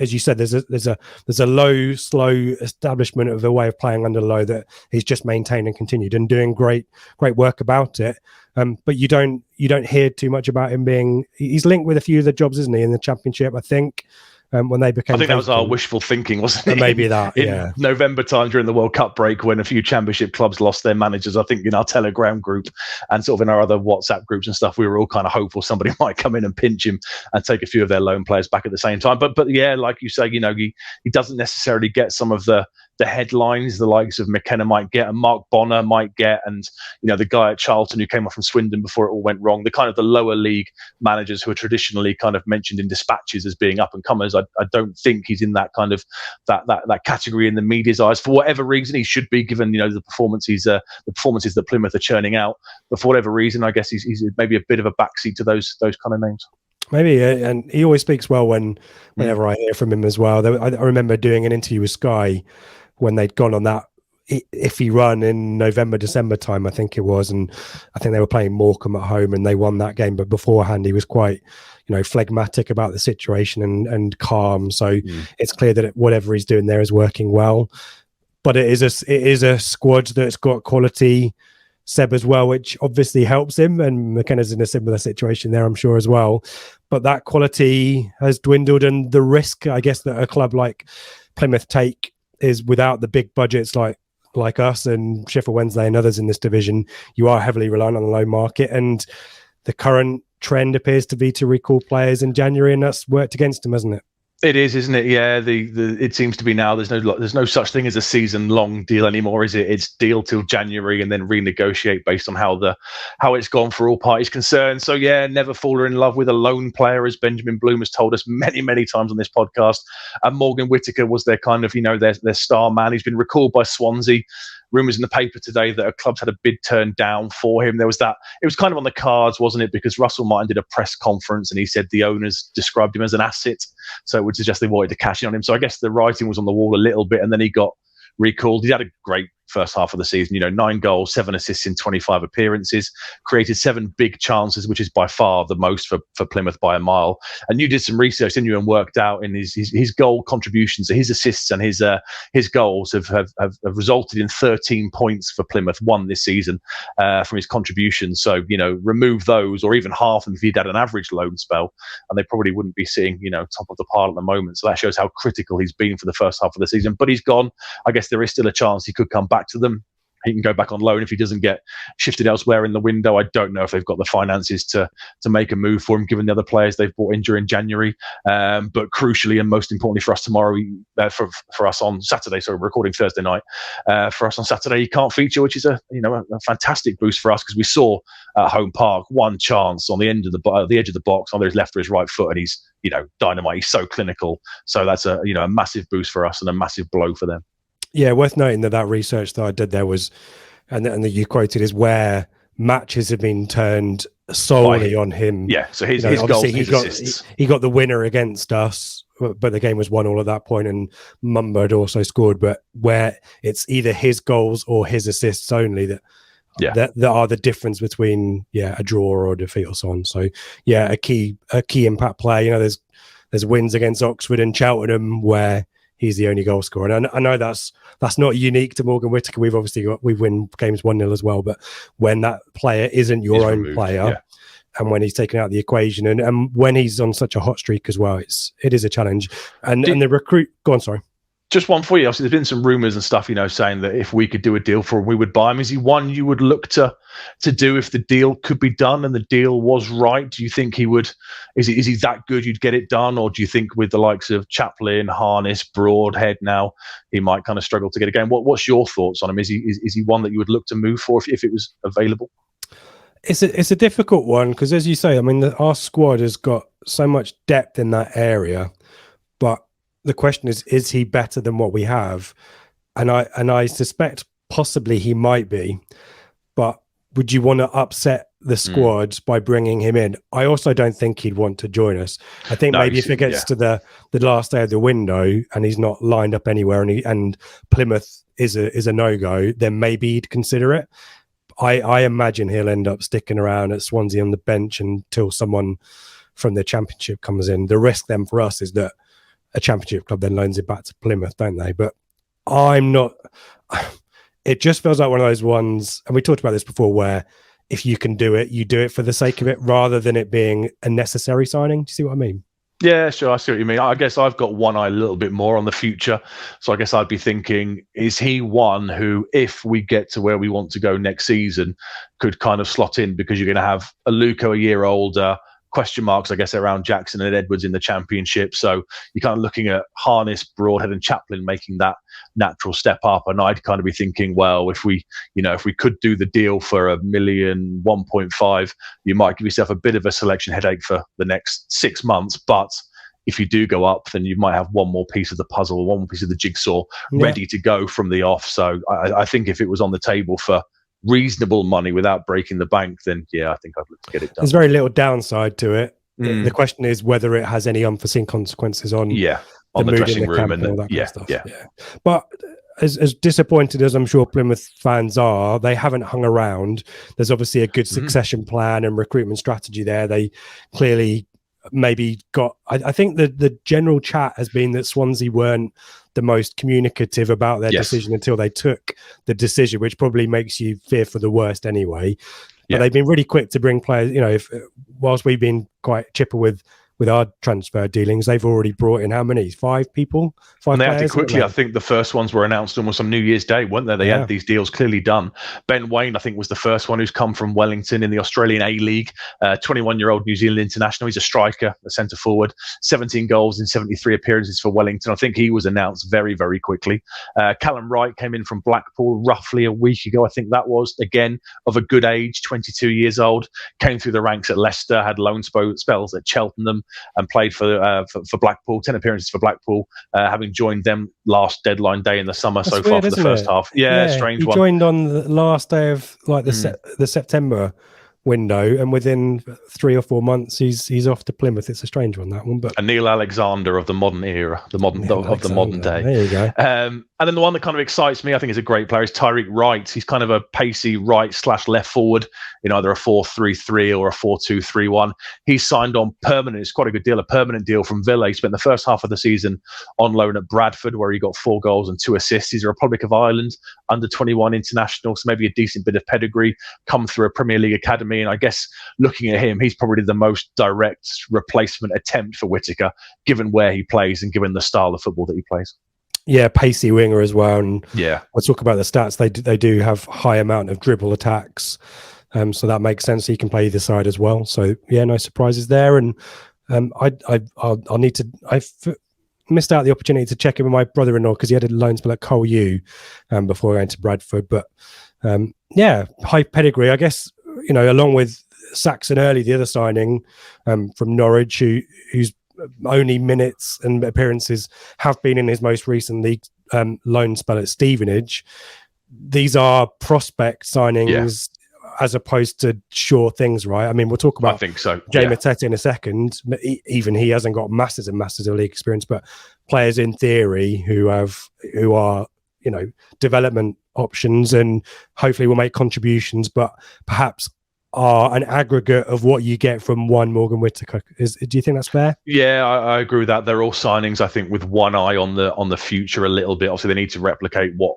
as you said, there's a low, slow establishment of a way of playing under low that he's just maintained and continued and doing great work about it. But you don't hear too much about him he's linked with a few of the jobs, isn't he, in the Championship, I think. When they became, I think that was our wishful thinking, wasn't it? Maybe that, in November time during the World Cup break, when a few Championship clubs lost their managers. I think in our Telegram group and sort of in our other WhatsApp groups and stuff, we were all kind of hopeful somebody might come in and pinch him and take a few of their loan players back at the same time. But yeah, like you say, you know, he doesn't necessarily get some of the headlines the likes of McKenna might get and Mark Bonner might get, and you know, the guy at Charlton who came off from Swindon before it all went wrong, the kind of the lower league managers who are traditionally kind of mentioned in dispatches as being up and comers. I don't think he's in that kind of that category in the media's eyes. For whatever reason, he should be, given, you know, the performances that Plymouth are churning out. But for whatever reason, I guess he's maybe a bit of a backseat to those kind of names. Maybe, and he always speaks well whenever I hear from him as well. I remember doing an interview with Sky when they'd gone on that iffy run in November, December time, I think it was, and I think they were playing Morecambe at home and they won that game. But beforehand, he was quite, you know, phlegmatic about the situation and calm. So it's clear that whatever he's doing there is working well. But it is a squad that's got quality, Seb, as well, which obviously helps him. And McKenna's in a similar situation there, I'm sure, as well. But that quality has dwindled, and the risk, I guess, that a club like Plymouth take is without the big budgets like us and Sheffield Wednesday and others in this division, you are heavily reliant on the loan market, and the current trend appears to be to recall players in January, and that's worked against them, hasn't it? It is, isn't it? Yeah, it seems to be now. There's no such thing as a season-long deal anymore, is it? It's deal till January and then renegotiate based on how it's gone for all parties concerned. So yeah, never fall in love with a lone player, as Benjamin Bloom has told us many, many times on this podcast. And Morgan Whittaker was their kind of, you know, their star man. He's been recalled by Swansea. Rumours in the paper today that a club's had a bid turned down for him. There was that. It was kind of on the cards, wasn't it? Because Russell Martin did a press conference and he said the owners described him as an asset. So it would suggest they wanted to cash in on him. So I guess the writing was on the wall a little bit, and then he got recalled. He had a great first half of the season, you know, 9 goals, 7 assists in 25 appearances, created 7 big chances, which is by far the most for Plymouth by a mile. And you did some research, didn't you, and worked out in his goal contributions, so his assists and his goals have resulted in 13 points for Plymouth, 1 this season from his contributions. So, you know, remove those or even half them if he'd had an average loan spell, and they probably wouldn't be sitting, you know, top of the pile at the moment. So that shows how critical he's been for the first half of the season. But he's gone. I guess there is still a chance he could come back to them. He can go back on loan if he doesn't get shifted elsewhere in the window. I don't know if they've got the finances to make a move for him, given the other players they've brought in during January. But crucially, and most importantly for us tomorrow, for us on Saturday, so we're recording Thursday night, for us on Saturday, he can't feature, which is a fantastic boost for us, because we saw at Home Park one chance on the edge of the box, either his left or his right foot, and he's, you know, dynamite. He's so clinical. So that's a massive boost for us and a massive blow for them. Yeah, worth noting that research that I did there was, and that you quoted, is where matches have been turned solely on him. Yeah, so his goals, his assists. He got the winner against us, but the game was 1-1 at that point, and Mumba had also scored. But where it's either his goals or his assists only that are the difference between a draw or a defeat or so on. So yeah, a key impact player. You know, there's wins against Oxford and Cheltenham where he's the only goal scorer. And I know that's not unique to Morgan Whittaker. We win games 1-0 as well. But when that player isn't your own player, and when he's taken out the equation, and when he's on such a hot streak as well, it is a challenge. And the recruit. Go on, sorry. Just one for you. Obviously, there's been some rumours and stuff, you know, saying that if we could do a deal for him, we would buy him. Is he one you would look to do if the deal could be done and the deal was right? Do you think he would? Is he that good? You'd get it done, or do you think with the likes of Chaplin, Harness, Broadhead now, he might kind of struggle to get a game? What's your thoughts on him? Is he one that you would look to move for if it was available? It's a difficult one, because, as you say, I mean, our squad has got so much depth in that area, but the question is he better than what we have? and I suspect possibly he might be, but would you want to upset the squad by bringing him in? I also don't think he'd want to join us. I think maybe if it gets to the last day of the window and he's not lined up anywhere, and Plymouth is a no-go, then maybe he'd consider it. I imagine he'll end up sticking around at Swansea on the bench until someone from the Championship comes in. The risk then for us is that a Championship club then loans it back to Plymouth, don't they? But I'm not. It just feels like one of those ones, and we talked about this before, where if you can do it, you do it for the sake of it, rather than it being a necessary signing. Do you see what I mean? Yeah, sure. I see what you mean. I guess I've got one eye a little bit more on the future. So I guess I'd be thinking, is he one who, if we get to where we want to go next season, could kind of slot in, because you're going to have a Luco a year older, question marks, I guess, around Jackson and Edwards in the Championship. So you're kind of looking at Harness, Broadhead and Chaplin making that natural step up. And I'd kind of be thinking, well, if we could do the deal for $1 million, 1.5, you might give yourself a bit of a selection headache for the next 6 months. But if you do go up, then you might have one more piece of the puzzle, one more piece of the jigsaw ready to go from the off. So I think if it was on the table for reasonable money without breaking the bank, then I think I'd look to get it done. There's very little downside to it. The question is whether it has any unforeseen consequences on the dressing room and all that kind of stuff. Yeah. But as disappointed as I'm sure Plymouth fans are, they haven't hung around. There's obviously a good succession plan and recruitment strategy there. They clearly maybe got. I think the general chat has been that Swansea weren't the most communicative about their decision until they took the decision, which probably makes you fear for the worst anyway. But they've been really quick to bring players. Whilst we've been quite chipper with our transfer dealings, they've already brought in how many? 5 people? 5 and they players, acted quickly. I think the first ones were announced almost on New Year's Day, weren't they? They had these deals clearly done. Ben Waine, I think, was the first one who's come from Wellington in the Australian A-League. 21-year-old New Zealand international. He's a striker, a centre forward. 17 goals in 73 appearances for Wellington. I think he was announced very, very quickly. Callum Wright came in from Blackpool roughly a week ago. I think that was, again, of a good age, 22 years old. Came through the ranks at Leicester, had loan spells at Cheltenham, and played for Blackpool, 10 appearances for Blackpool, having joined them last deadline day in the summer. That's so far for the first half. Strange one. He joined on the last day of the September window, and within 3 or 4 months he's off to Plymouth. It's a strange one, that one. But a Neil Alexander of the modern era, the modern day. There you go. And then the one that kind of excites me, I think is a great player, is Tyreek Wright. He's kind of a pacey right/left forward in either a 4-3-3 or a 4-2-3-1. He's signed on permanent. It's quite a good deal, a permanent deal from Villa. He spent the first half of the season on loan at Bradford, where he got 4 goals and 2 assists. He's a Republic of Ireland under-21 international, so maybe a decent bit of pedigree, come through a Premier League academy. And I guess looking at him, he's probably the most direct replacement attempt for Whittaker, given where he plays and given the style of football that he plays. Yeah, pacey winger as well. And we'll talk about the stats. They do have high amount of dribble attacks, so that makes sense. He can play either side as well. So no surprises there. And I'll need to. Missed out the opportunity to check in with my brother-in-law because he had a loan spell at Cole U before going to Bradford. But high pedigree, I guess. Along with Saxon Early, the other signing from Norwich, who's only minutes and appearances have been in his most recent league loan spell at Stevenage. These are prospect signings as opposed to sure things, right? I mean, we'll talk about I think so. Jay Matete in a second. Even he hasn't got masses and masses of league experience, but players in theory who are development options and hopefully will make contributions, but perhaps are an aggregate of what you get from one Morgan Whittaker. Do you think that's fair? Yeah, I agree with that. They're all signings, I think, with one eye on the future a little bit. Obviously, they need to replicate what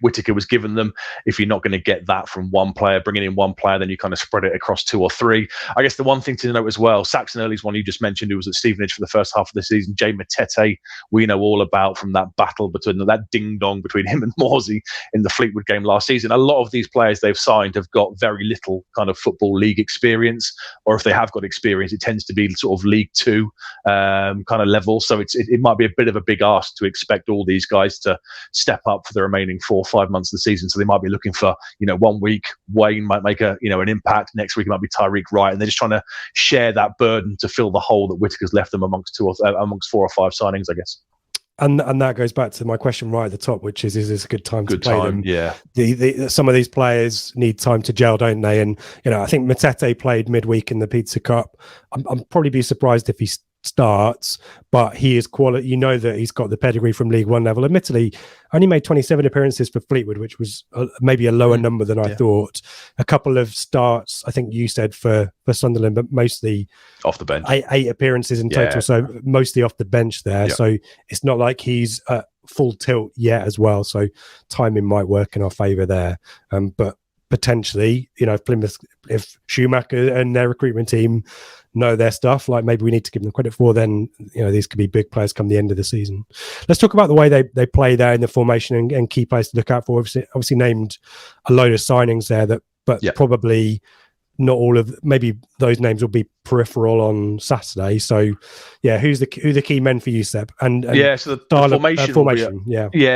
Whittaker was given them. If you're not going to get that from one player, bringing in one player, then you kind of spread it across 2 or 3. I guess the one thing to note as well, Saxon Early's one you just mentioned, who was at Stevenage for the first half of the season. Jay Matete, we know all about from that battle between that ding-dong between him and Morsey in the Fleetwood game last season. A lot of these players they've signed have got very little kind of football league experience, or if they have got experience, it tends to be sort of League 2 kind of level. So it might be a bit of a big ask to expect all these guys to step up for the remaining 4 or 5 months of the season. So they might be looking for, 1 week Wayne might make an impact, next week it might be Tyreek Wright, and they're just trying to share that burden to fill the hole that Whittaker's left them amongst 4 or 5 signings, I guess. And that goes back to my question right at the top, which is this a good time to play them? Yeah. Some of these players need time to gel, don't they? And I think Matete played midweek in the Pizza Cup. I'm probably be surprised if he starts, but he is quality. You know that he's got the pedigree from League One level. Admittedly, only made 27 appearances for Fleetwood, which was maybe a lower number than I thought. A couple of starts, I think you said for Sunderland, but mostly off the bench. Eight appearances in total, so mostly off the bench there. Yeah. So it's not like he's full tilt yet as well. So timing might work in our favour there. But potentially, if Schumacher and their recruitment team know their stuff, like maybe we need to give them credit for, then these could be big players come the end of the season. Let's talk about the way they play there in the formation and key players to look out for. Obviously named a load of signings there but probably not all of, maybe those names will be peripheral on Saturday. So who the key men for you, Seb? And so the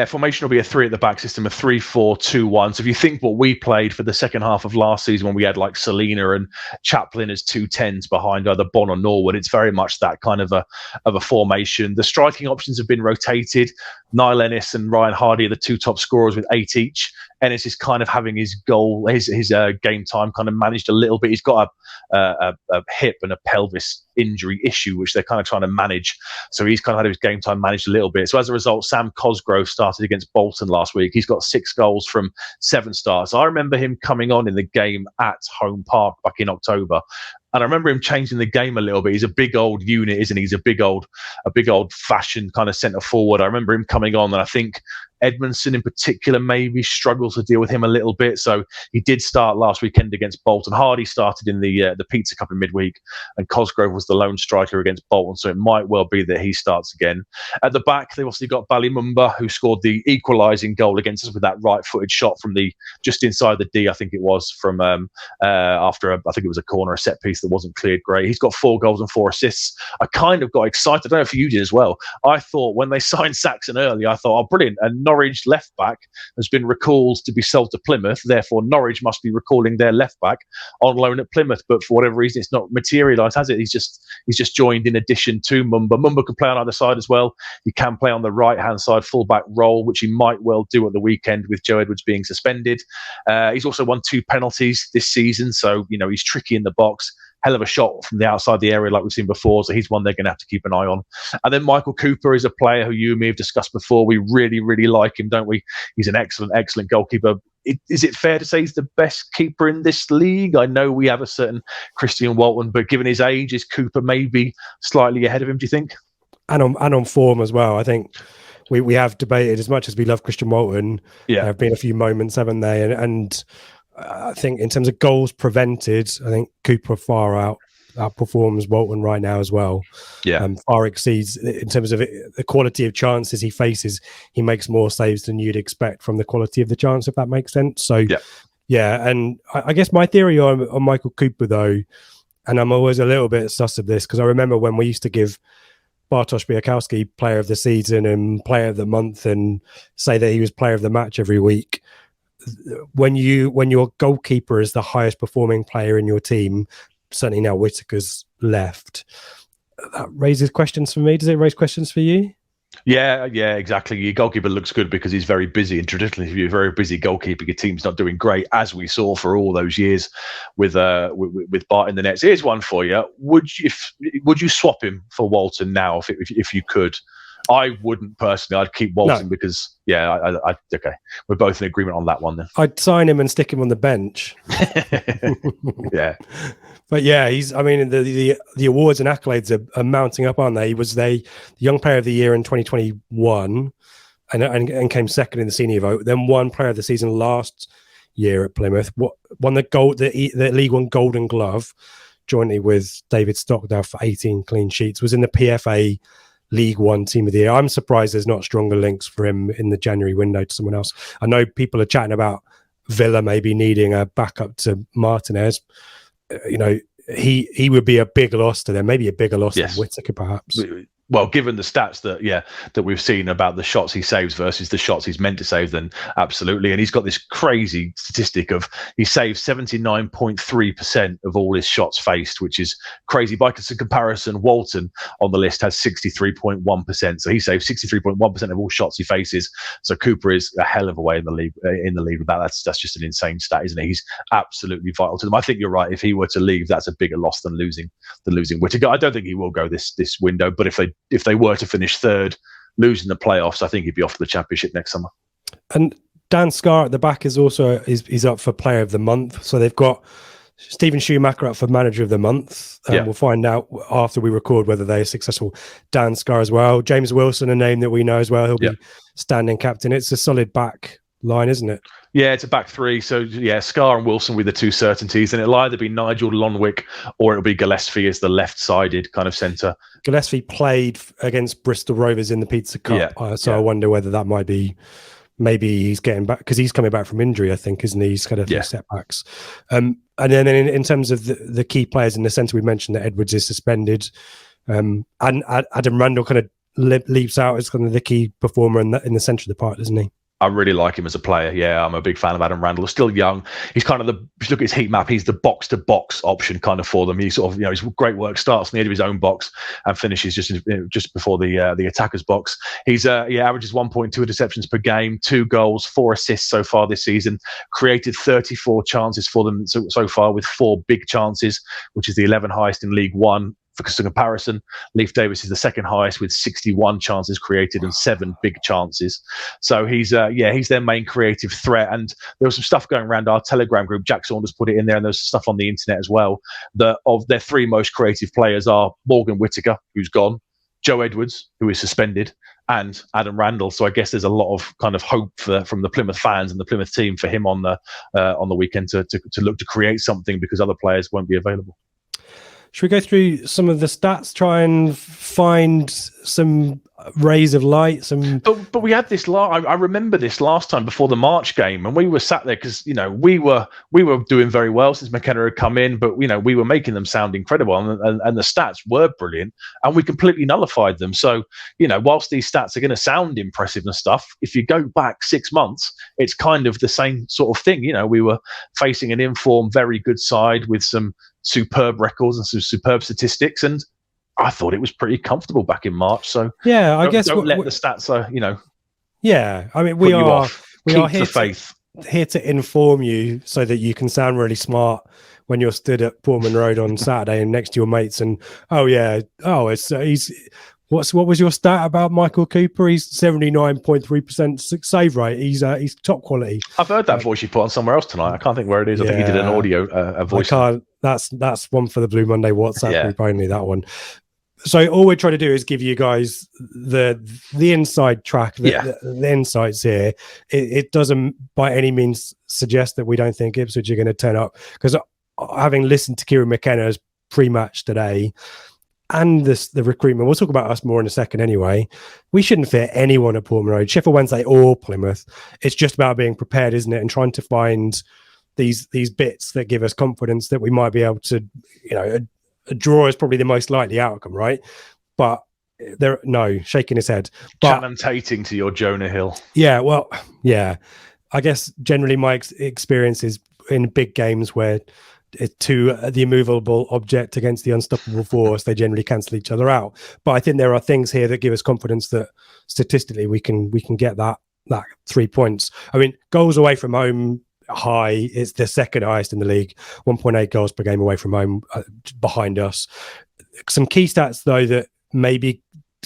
formation will be a 3 at the back system, a 3-4-2-1. So if you think what we played for the second half of last season, when we had like Selena and Chaplin as 2 10s behind either Bonn or Norwood, it's very much that kind of a formation. The striking options have been rotated. Niall Ennis and Ryan Hardy are the 2 top scorers with 8 each. Ennis is kind of having his game time kind of managed a little bit. He's got a hip and a pelvis injury issue, which they're kind of trying to manage. So he's kind of had his game time managed a little bit. So as a result, Sam Cosgrove started against Bolton last week. He's got 6 goals from 7 starts. I remember him coming on in the game at Home Park back in October. And I remember him changing the game a little bit. He's a big old unit, isn't he? He's a big old fashioned kind of centre forward. I remember him coming on, and I think Edmondson in particular maybe struggles to deal with him a little bit. So he did start last weekend against Bolton. Hardy started in the Pizza Cup in midweek, and Cosgrove was the lone striker against Bolton. So it might well be that he starts again. At the back, they've obviously got Ballymumba, who scored the equalising goal against us with that right-footed shot from just inside the D, I think it was, from after I think it was a corner, a set piece that wasn't cleared great. He's got 4 goals and 4 assists. I kind of got excited. I don't know if you did as well. I thought when they signed Saxon early, I thought, oh, brilliant. And Norwich left back has been recalled to be sold to Plymouth. Therefore, Norwich must be recalling their left back on loan at Plymouth. But for whatever reason, it's not materialised, has it? He's just joined in addition to Mumba. Mumba can play on either side as well. He can play on the right-hand side full-back role, which he might well do at the weekend with Joe Edwards being suspended. He's also won 2 penalties this season, so he's tricky in the box. Hell of a shot from the outside the area like we've seen before, so he's one they're going to have to keep an eye on. And then Michael Cooper is a player who you and me have discussed before. We really, really like him, don't we? He's an excellent goalkeeper. Is it fair to say he's the best keeper in this league? I know we have a certain Christian Walton, but given his age, is Cooper maybe slightly ahead of him, do you think? And on form as well. I think we have debated, as much as we love Christian Walton, there have been a few moments, haven't they? And I think in terms of goals prevented, I think Cooper far outperforms Walton right now as well. Far exceeds in terms of the quality of chances he faces. He makes more saves than you'd expect from the quality of the chance, if that makes sense. So and I guess my theory on Michael Cooper though, and I'm always a little bit sus of this because I remember when we used to give Bartosz Białkowski player of the season and player of the month and say that he was player of the match every week. When your goalkeeper is the highest performing player in your team, certainly now Whittaker's left, that raises questions for me. Does it raise questions for you? Yeah, exactly. Your goalkeeper looks good because he's very busy, and traditionally, if you're a very busy goalkeeper, your team's not doing great, as we saw for all those years with Bart in the nets. Here's one for you: would you swap him for Walton now if you could? I wouldn't personally. I'd keep Walton because, okay. We're both in agreement on that one then. I'd sign him and stick him on the bench. Yeah. But the awards and accolades are mounting up, aren't they? He was the Young Player of the Year in 2021 and came second in the senior vote. Then won Player of the Season last year at Plymouth. Won the League One Golden Glove jointly with David Stockdale for 18 clean sheets. Was in the PFA League One Team of the Year. I'm surprised there's not stronger links for him in the January window to someone else. I know people are chatting about Villa maybe needing a backup to Martinez. He would be a big loss to them, maybe a bigger loss than Whittaker perhaps. well, given the stats that we've seen about the shots he saves versus the shots he's meant to save, then absolutely. And he's got this crazy statistic of he saves 79.3% of all his shots faced, which is crazy. By comparison, Walton on the list has 63.1%. So he saves 63.1% of all shots he faces. So Cooper is a hell of a way in the league with that. That's just an insane stat, isn't it? He's absolutely vital to them. I think you're right. If he were to leave, that's a bigger loss than losing Whittaker. I don't think he will go this window, but if they were to finish third, losing the playoffs, I think he'd be off to the championship next summer. And Dan Scarr at the back is also he's up for player of the month. So they've got Stephen Schumacher up for manager of the month. We'll find out after we record whether they're successful. Dan Scarr as well. James Wilson, a name that we know as well. He'll be standing captain. It's a solid back line, isn't it? Yeah, it's a back three. So, Scarr and Wilson with the two certainties. And it'll either be Nigel Lonwick or it'll be Gillespie as the left-sided kind of centre. Gillespie played against Bristol Rovers in the Pizza Cup. I wonder whether that might be, maybe he's getting back, because he's coming back from injury, I think, isn't he? He's kind of setbacks. And then in terms of the key players in the centre, we mentioned that Edwards is suspended. And Adam Randall kind of leaps out as kind of the key performer in the centre of the park, doesn't he? I really like him as a player. Yeah, I'm a big fan of Adam Randall. He's still young. He's kind of if you look at his heat map, he's the box-to-box option kind of for them. He sort of, his great work starts on the edge of his own box and finishes just before the attacker's box. He's averages 1.2 interceptions per game, 2 goals, 4 assists so far this season. Created 34 chances for them so far, with 4 big chances, which is the 11th highest in League One. For comparison, Leif Davis is the second highest with 61 chances created and 7 big chances. So he's their main creative threat. And there was some stuff going around our Telegram group. Jack Saunders put it in there, and there's stuff on the internet as well. That of their 3 most creative players are Morgan Whittaker, who's gone, Joe Edwards, who is suspended, and Adam Randall. So I guess there's a lot of kind of hope from the Plymouth fans and the Plymouth team for him on the weekend to look to create something, because other players won't be available. Should we go through some of the stats, try and find some rays of light? But we had this. I remember this last time before the March game, and we were sat there because we were doing very well since McKenna had come in, but we were making them sound incredible, and the stats were brilliant, and we completely nullified them. So whilst these stats are going to sound impressive and stuff, if you go back 6 months, it's kind of the same sort of thing. We were facing an informed, very good side with some superb records and some superb statistics, and I thought it was pretty comfortable back in March. So I guess don't let the stats, Yeah, I mean, we are here to inform you so that you can sound really smart when you're stood at Portman Road on Saturday and next to your mates. And what was your stat about Michael Cooper? He's 79.3% save rate. He's top quality. I've heard that voice you put on somewhere else tonight. I can't think where it is. I think you did an audio a voice. That's one for the Blue Monday WhatsApp group only, that one. So all we're trying to do is give you guys the inside track, the insights here. It doesn't by any means suggest that we don't think Ipswich are going to turn up, because having listened to Kieran McKenna's pre-match today and the recruitment, we'll talk about us more in a second anyway, we shouldn't fear anyone at Portman Road, Sheffield Wednesday or Plymouth. It's just about being prepared, isn't it, and trying to find these bits that give us confidence that we might be able to, a draw is probably the most likely outcome, right? But shaking his head. Chantating to your Jonah Hill. Yeah, well, yeah. I guess generally my experience is in big games where the immovable object against the unstoppable force, they generally cancel each other out. But I think there are things here that give us confidence that statistically we can get that 3 points. I mean, goals away from home high, it's the second highest in the league, 1.8 goals per game away from home, behind us. Some key stats though that maybe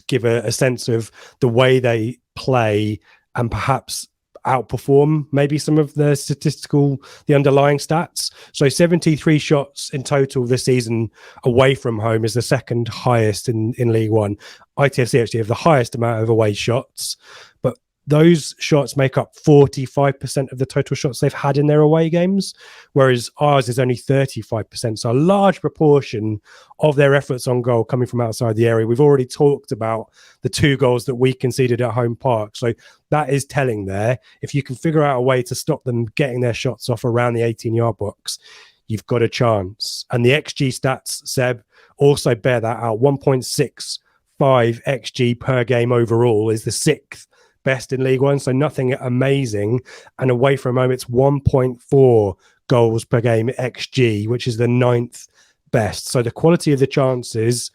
give a sense of the way they play and perhaps outperform maybe some of the underlying stats. So 73 shots in total this season away from home is the second highest in League One. ITFC actually have the highest amount of away shots, but those shots make up 45% of the total shots they've had in their away games, whereas ours is only 35%. So a large proportion of their efforts on goal coming from outside the area. We've already talked about the 2 goals that we conceded at Home Park. So that is telling there. If you can figure out a way to stop them getting their shots off around the 18-yard box, you've got a chance. And the XG stats, Seb, also bear that out. 1.6 XG per game overall, is the 6th best in League One, so nothing amazing. And away from home, it's 1.4 goals per game XG, which is the 9th best. So the quality of the chances,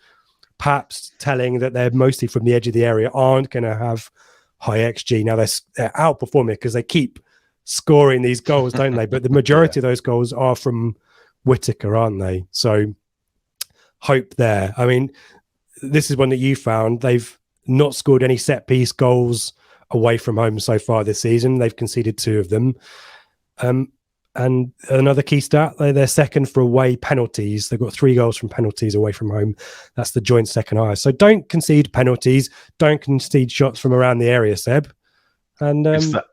perhaps telling that they're mostly from the edge of the area, aren't going to have high XG. Now they're outperforming because they keep scoring these goals, don't they? But the majority of those goals are from Whittaker, aren't they? So hope there. I mean, this is one that you found. They've not scored any set piece goals away from home so far this season. They've conceded 2 of them. And another key stat, they're second for away penalties. They've got 3 goals from penalties away from home. That's the joint second highest. So don't concede penalties. Don't concede shots from around the area, Seb. And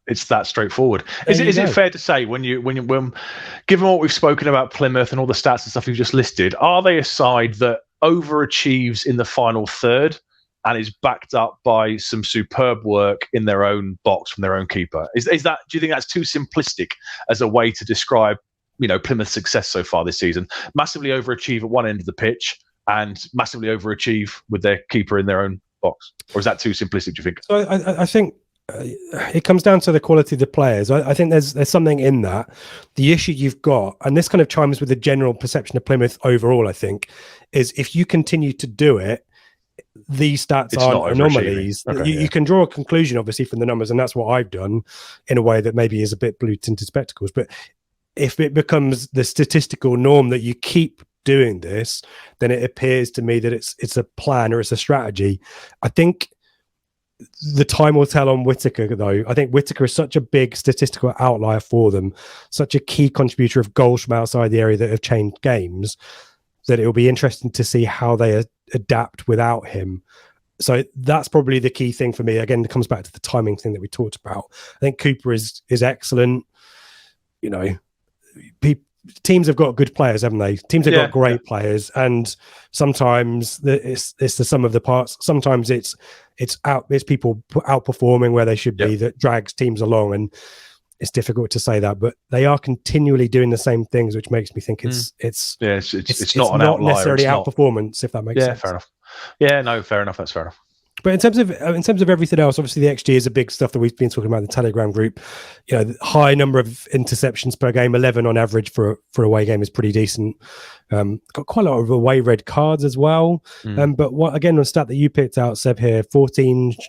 it's that straightforward. Is it fair to say when given what we've spoken about Plymouth and all the stats and stuff you've just listed, are they a side that overachieves in the final third and is backed up by some superb work in their own box from their own keeper? Is that? Do you think that's too simplistic as a way to describe, Plymouth's success so far this season? Massively overachieve at one end of the pitch and massively overachieve with their keeper in their own box, or is that too simplistic? Do you think? So I think it comes down to the quality of the players. I think there's something in that. The issue you've got, and this kind of chimes with the general perception of Plymouth overall, I think, is if you continue to do it, these stats aren't anomalies. Okay, you can draw a conclusion, obviously, from the numbers, and that's what I've done in a way that maybe is a bit blue-tinted spectacles. But if it becomes the statistical norm that you keep doing this, then it appears to me that it's a plan or it's a strategy. I think the time will tell on Whittaker, though. I think Whittaker is such a big statistical outlier for them, such a key contributor of goals from outside the area that have changed games, that it will be interesting to see how they adapt without him. So that's probably the key thing for me. Again, it comes back to the timing thing that we talked about. I think Cooper is excellent. Teams have got good players, haven't they? Teams have got great players, and sometimes it's the sum of the parts. Sometimes it's people outperforming where they should be that drags teams along, and it's difficult to say that, but they are continually doing the same things, which makes me think it's not an outlier, necessarily outperformance, if that makes sense. Yeah, fair enough. Yeah, no, fair enough. That's fair enough. But in terms of everything else, obviously the XG is a big stuff that we've been talking about in the Telegram group. High number of interceptions per game, 11 on average for away game is pretty decent. Got quite a lot of away red cards as well. But again, the stat that you picked out, Seb, here,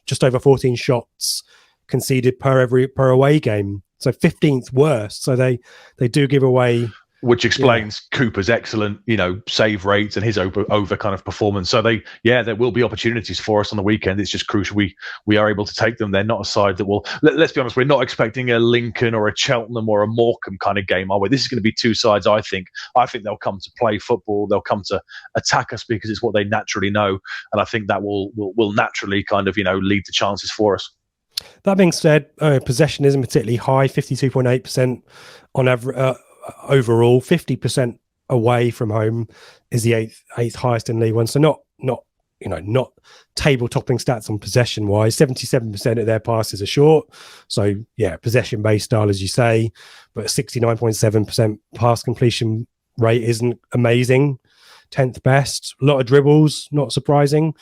just over 14 shots conceded per away game. So 15th worst. So they do give away, which explains Cooper's excellent, save rates and his over kind of performance. So there will be opportunities for us on the weekend. It's just crucial we are able to take them. They're not a side that will. Let's be honest, we're not expecting a Lincoln or a Cheltenham or a Morecambe kind of game, are we? This is going to be 2 sides. I think they'll come to play football. They'll come to attack us because it's what they naturally know, and I think that will naturally kind of lead to chances for us. That being said, possession isn't particularly high, 52.8% on average overall. 50% away from home is the eighth highest in League One. So not table topping stats on possession wise. 77% of their passes are short. So possession based style, as you say, but 69.7% pass completion rate isn't amazing. 10th best. A lot of dribbles, not surprising.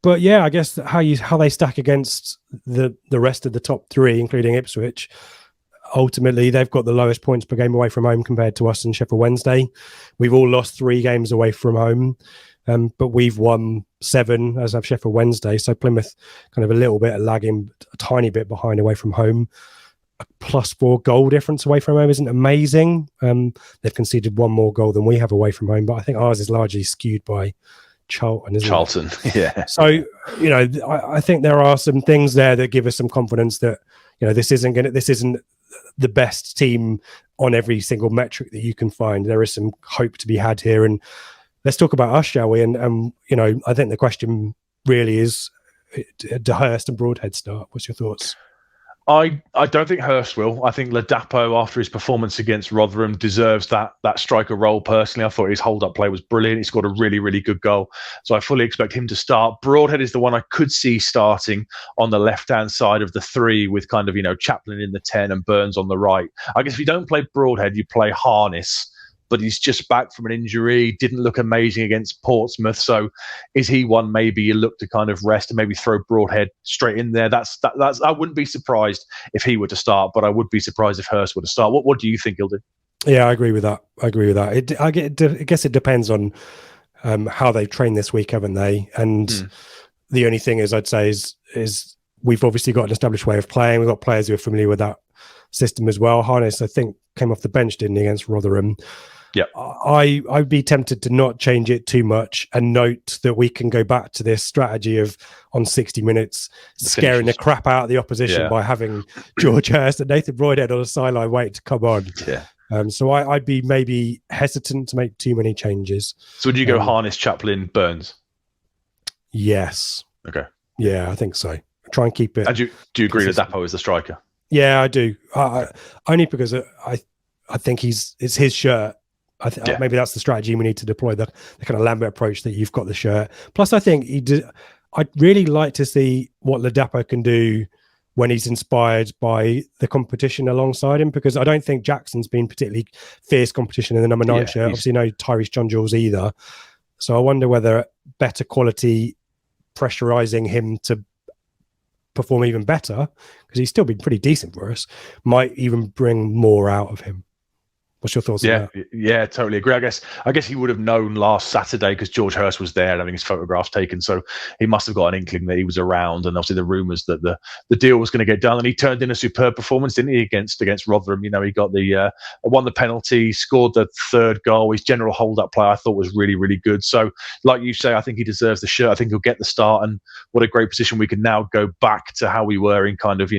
But I guess how they stack against the rest of the top 3, including Ipswich, ultimately they've got the lowest points per game away from home compared to us and Sheffield Wednesday. We've all lost 3 games away from home, but we've won 7, as have Sheffield Wednesday. So Plymouth kind of a little bit lagging, a tiny bit behind away from home. A +4 goal difference away from home isn't amazing. They've conceded 1 more goal than we have away from home, but I think ours is largely skewed by Charlton, isn't it? Yeah. So I think there are some things there that give us some confidence that this isn't the best team on every single metric that you can find. There is some hope to be had here, and let's talk about us, shall we? And I think the question really is, do Hurst and Broadhead start? What's your thoughts? I don't think Hurst will. I think Ladapo, after his performance against Rotherham, deserves that striker role personally. I thought his hold-up play was brilliant. He scored a really, really good goal. So I fully expect him to start. Broadhead is the one I could see starting on the left-hand side of the 3 with kind of, Chaplin in the 10 and Burns on the right. I guess if you don't play Broadhead, you play Harness but he's just back from an injury, didn't look amazing against Portsmouth. So is he one maybe you look to kind of rest and maybe throw Broadhead straight in there? That's I wouldn't be surprised if he were to start, but I would be surprised if Hurst were to start. What do you think he'll do? Yeah, I agree with that. I guess it depends on how they've trained this week, haven't they? And the only thing I'd say is we've obviously got an established way of playing. We've got players who are familiar with that system as well. Harness, I think, came off the bench, didn't he, against Rotherham? Yeah. I'd be tempted to not change it too much and note that we can go back to this strategy of on 60 minutes scaring the crap out of the opposition by having George Hurst and Nathan Broadhead on the sideline waiting to come on. Yeah. So I'd be maybe hesitant to make too many changes. So would you go Harness, Chaplin, Burns? Yes. Okay. Yeah, I think so. Try and keep it. And do you agree that Dapo is the striker? Yeah, I do. Only because I think it's his shirt. Maybe that's the strategy we need to deploy, the kind of Lambert approach that you've got the shirt. Plus, I think I'd really like to see what Ladapo can do when he's inspired by the competition alongside him, because I don't think Jackson's been particularly fierce competition in the number 9 shirt. Obviously, no Tyrese John Jules either. So I wonder whether better quality pressurizing him to perform even better, because he's still been pretty decent for us, might even bring more out of him. What's your thoughts on that? Yeah, totally agree. I guess he would have known last Saturday because George Hurst was there and having his photographs taken. So he must have got an inkling that he was around, and obviously the rumours that the deal was going to get done. And he turned in a superb performance, didn't he, against Rotherham? You know, he got won the penalty, scored the 3rd goal. His general hold-up play I thought was really, really good. So like you say, I think he deserves the shirt. I think he'll get the start, and what a great position we can now go back to how we were in kind of,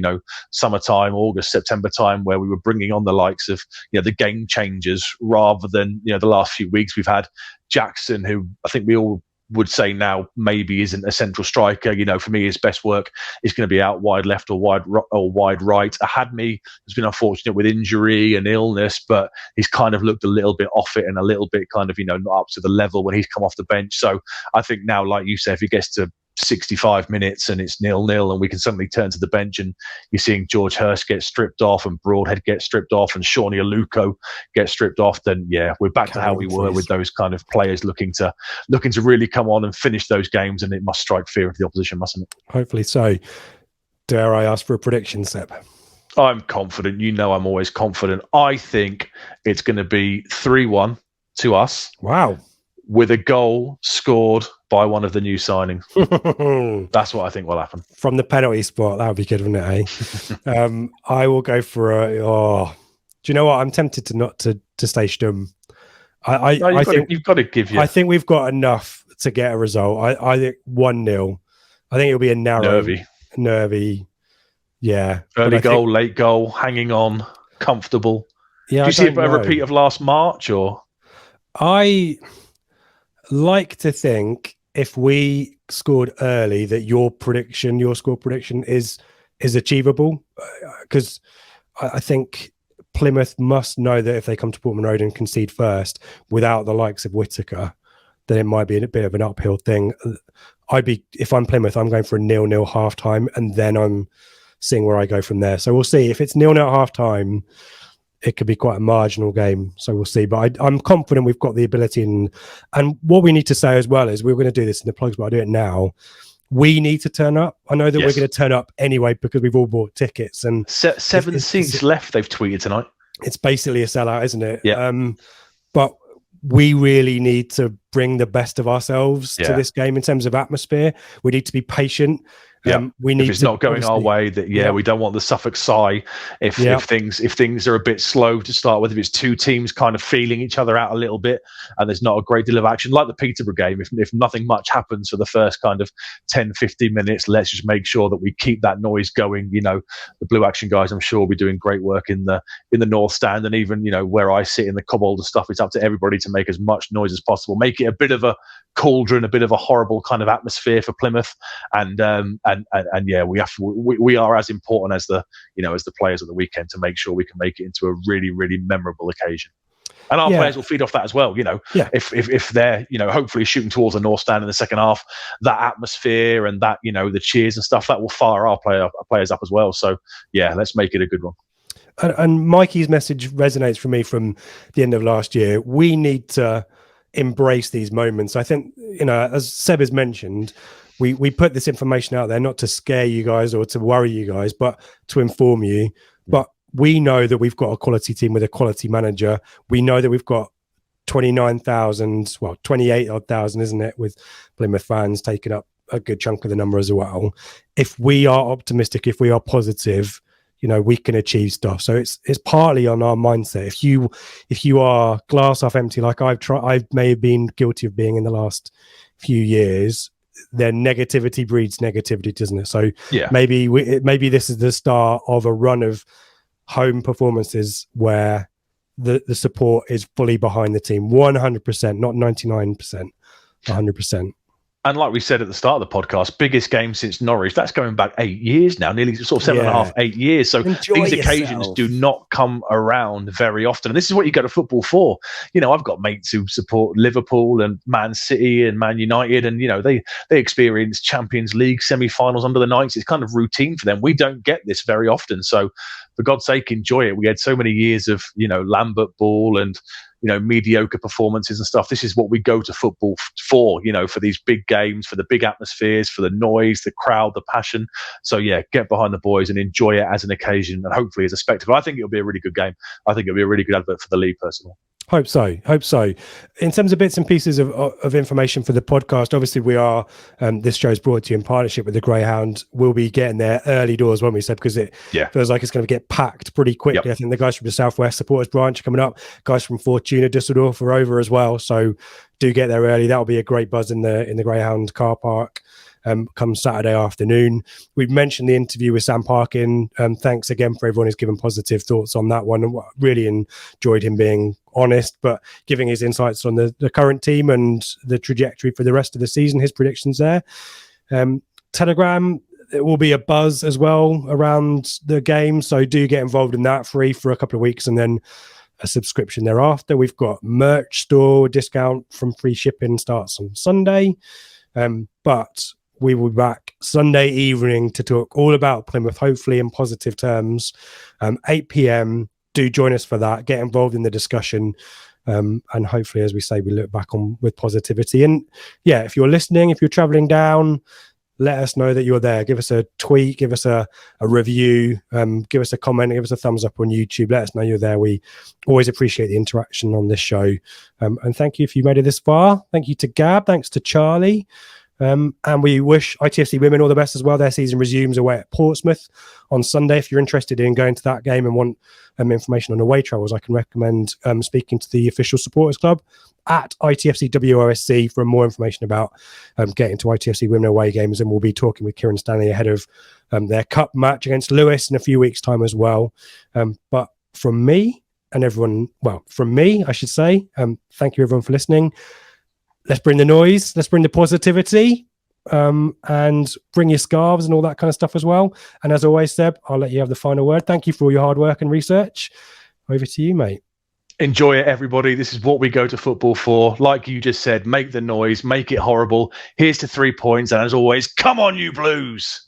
summertime, August, September time, where we were bringing on the likes of, the game changes, rather than the last few weeks we've had Jackson, who I think we all would say now maybe isn't a central striker. For me, his best work is going to be out wide left or wide right. Ahadmi has been unfortunate with injury and illness, but he's kind of looked a little bit off it and a little bit kind of not up to the level when he's come off the bench. So I think now, like you say, if he gets to 65 minutes and it's 0-0 and we can suddenly turn to the bench and you're seeing George Hurst get stripped off and Broadhead get stripped off and Shawnee Aluko get stripped off, then we're back to how we were with those kind of players looking to really come on and finish those games, and it must strike fear of the opposition, mustn't it? Hopefully so. Dare I ask for a prediction, Seb? I'm confident. I'm always confident. I think it's going to be 3-1 to us. Wow. With a goal scored by one of the new signings. That's what I think will happen. From the penalty spot, that would be good, wouldn't it, eh? I will go for do you know what? I'm tempted to stay stum. You've got to give you. I think we've got enough to get a result. I think 1-0. I think it'll be a nervy. Yeah. Early goal, late goal, hanging on, comfortable. Yeah. Do you see a repeat of last March, or? I like to think if we scored early that your score prediction is achievable, because I think Plymouth must know that if they come to Portman Road and concede first without the likes of Whittaker, then it might be a bit of an uphill thing. If I'm Plymouth, I'm going for a 0-0 half time, and then I'm seeing where I go from there. So we'll see. If it's 0-0 half time, it could be quite a marginal game, so we'll see. But I'm confident we've got the ability, and what we need to say as well is we're going to do this in the plugs, but I'll do it now. We need to turn up. I know that we're going to turn up anyway because we've all bought tickets, and 7 seats left. They've tweeted tonight. It's basically a sellout, isn't it? Yeah. But we really need to bring the best of ourselves to this game in terms of atmosphere. We need to be patient. We need. If it's not going our way, we don't want the Suffolk sigh. If things are a bit slow to start with, if it's two teams kind of feeling each other out a little bit, and there's not a great deal of action, like the Peterborough game, if nothing much happens for the first kind of 10-15 minutes, let's just make sure that we keep that noise going. The Blue Action guys, I'm sure, will be doing great work in the North Stand, and even where I sit in the Cobbold and stuff. It's up to everybody to make as much noise as possible, make it a bit of a cauldron, a bit of a horrible kind of atmosphere for Plymouth, and we are as important as the players at the weekend to make sure we can make it into a really, really memorable occasion. And our players will feed off that as well. If they're hopefully shooting towards the North Stand in the second half, that atmosphere and that the cheers and stuff, that will fire our players up as well. So let's make it a good one. and Mikey's message resonates for me from the end of last year. We need to embrace these moments. I think, as Seb has mentioned, we put this information out there not to scare you guys or to worry you guys, but to inform you. But we know that we've got a quality team with a quality manager. We know that we've got 29,000, 28,000, isn't it, with Plymouth fans taking up a good chunk of the number as well. If we are optimistic, if we are positive, we can achieve stuff. So it's partly on our mindset. If you are glass half empty, like I may have been guilty of being in the last few years, then negativity breeds negativity, doesn't it? So maybe this is the start of a run of home performances where the support is fully behind the team, 100%, not 99%, 100%. And like we said at the start of the podcast, biggest game since Norwich. That's going back 8 years now, nearly sort of 7.5, 8 years. So these occasions do not come around very often. And this is what you go to football for. I've got mates who support Liverpool and Man City and Man United, and they experience Champions League semi-finals under the 90s. It's kind of routine for them. We don't get this very often. So for God's sake, enjoy it. We had so many years of Lambert ball and mediocre performances and stuff. This is what we go to football for, for these big games, for the big atmospheres, for the noise, the crowd, the passion. So get behind the boys and enjoy it as an occasion and hopefully as a spectacle. I think it'll be a really good game. I think it'll be a really good advert for the league, personally. Hope so. In terms of bits and pieces of information for the podcast, obviously we are, this show is brought to you in partnership with the Greyhound. We'll be getting there early doors, won't we, Seb? Because it feels like it's going to get packed pretty quickly. Yep. I think the guys from the Southwest Supporters Branch are coming up. Guys from Fortuna Düsseldorf are over as well. So do get there early. That'll be a great buzz in the Greyhound car park. Come Saturday afternoon. We've mentioned the interview with Sam Parkin. Thanks again for everyone who's given positive thoughts on that one. And really enjoyed him being honest, but giving his insights on the current team and the trajectory for the rest of the season, his predictions there. Telegram, it will be a buzz as well around the game. So do get involved in that, free for a couple of weeks and then a subscription thereafter. We've got merch store discount from free shipping starts on Sunday. But we will be back Sunday evening to talk all about Plymouth, hopefully in positive terms. 8 p.m. Do join us for that. Get involved in the discussion. And hopefully, as we say, we look back on with positivity. And if you're listening, if you're traveling down, let us know that you're there. Give us a tweet, give us a review, give us a comment, give us a thumbs up on YouTube. Let us know you're there. We always appreciate the interaction on this show. And thank you if you made it this far. Thank you to Gab. Thanks to Charlie. And we wish ITFC women all the best as well. Their season resumes away at Portsmouth on Sunday. If you're interested in going to that game and want information on away travels, I can recommend speaking to the official supporters club at ITFC WOSC for more information about getting to ITFC women away games. And we'll be talking with Kieran Stanley ahead of their cup match against Lewis in a few weeks' time as well. But from me and everyone, I should say, thank you everyone for listening. Let's bring the noise. Let's bring the positivity, and bring your scarves and all that kind of stuff as well. And as always, Seb, I'll let you have the final word. Thank you for all your hard work and research. Over to you, mate. Enjoy it, everybody. This is what we go to football for. Like you just said, make the noise, make it horrible. Here's to 3 points. And as always, come on, you Blues.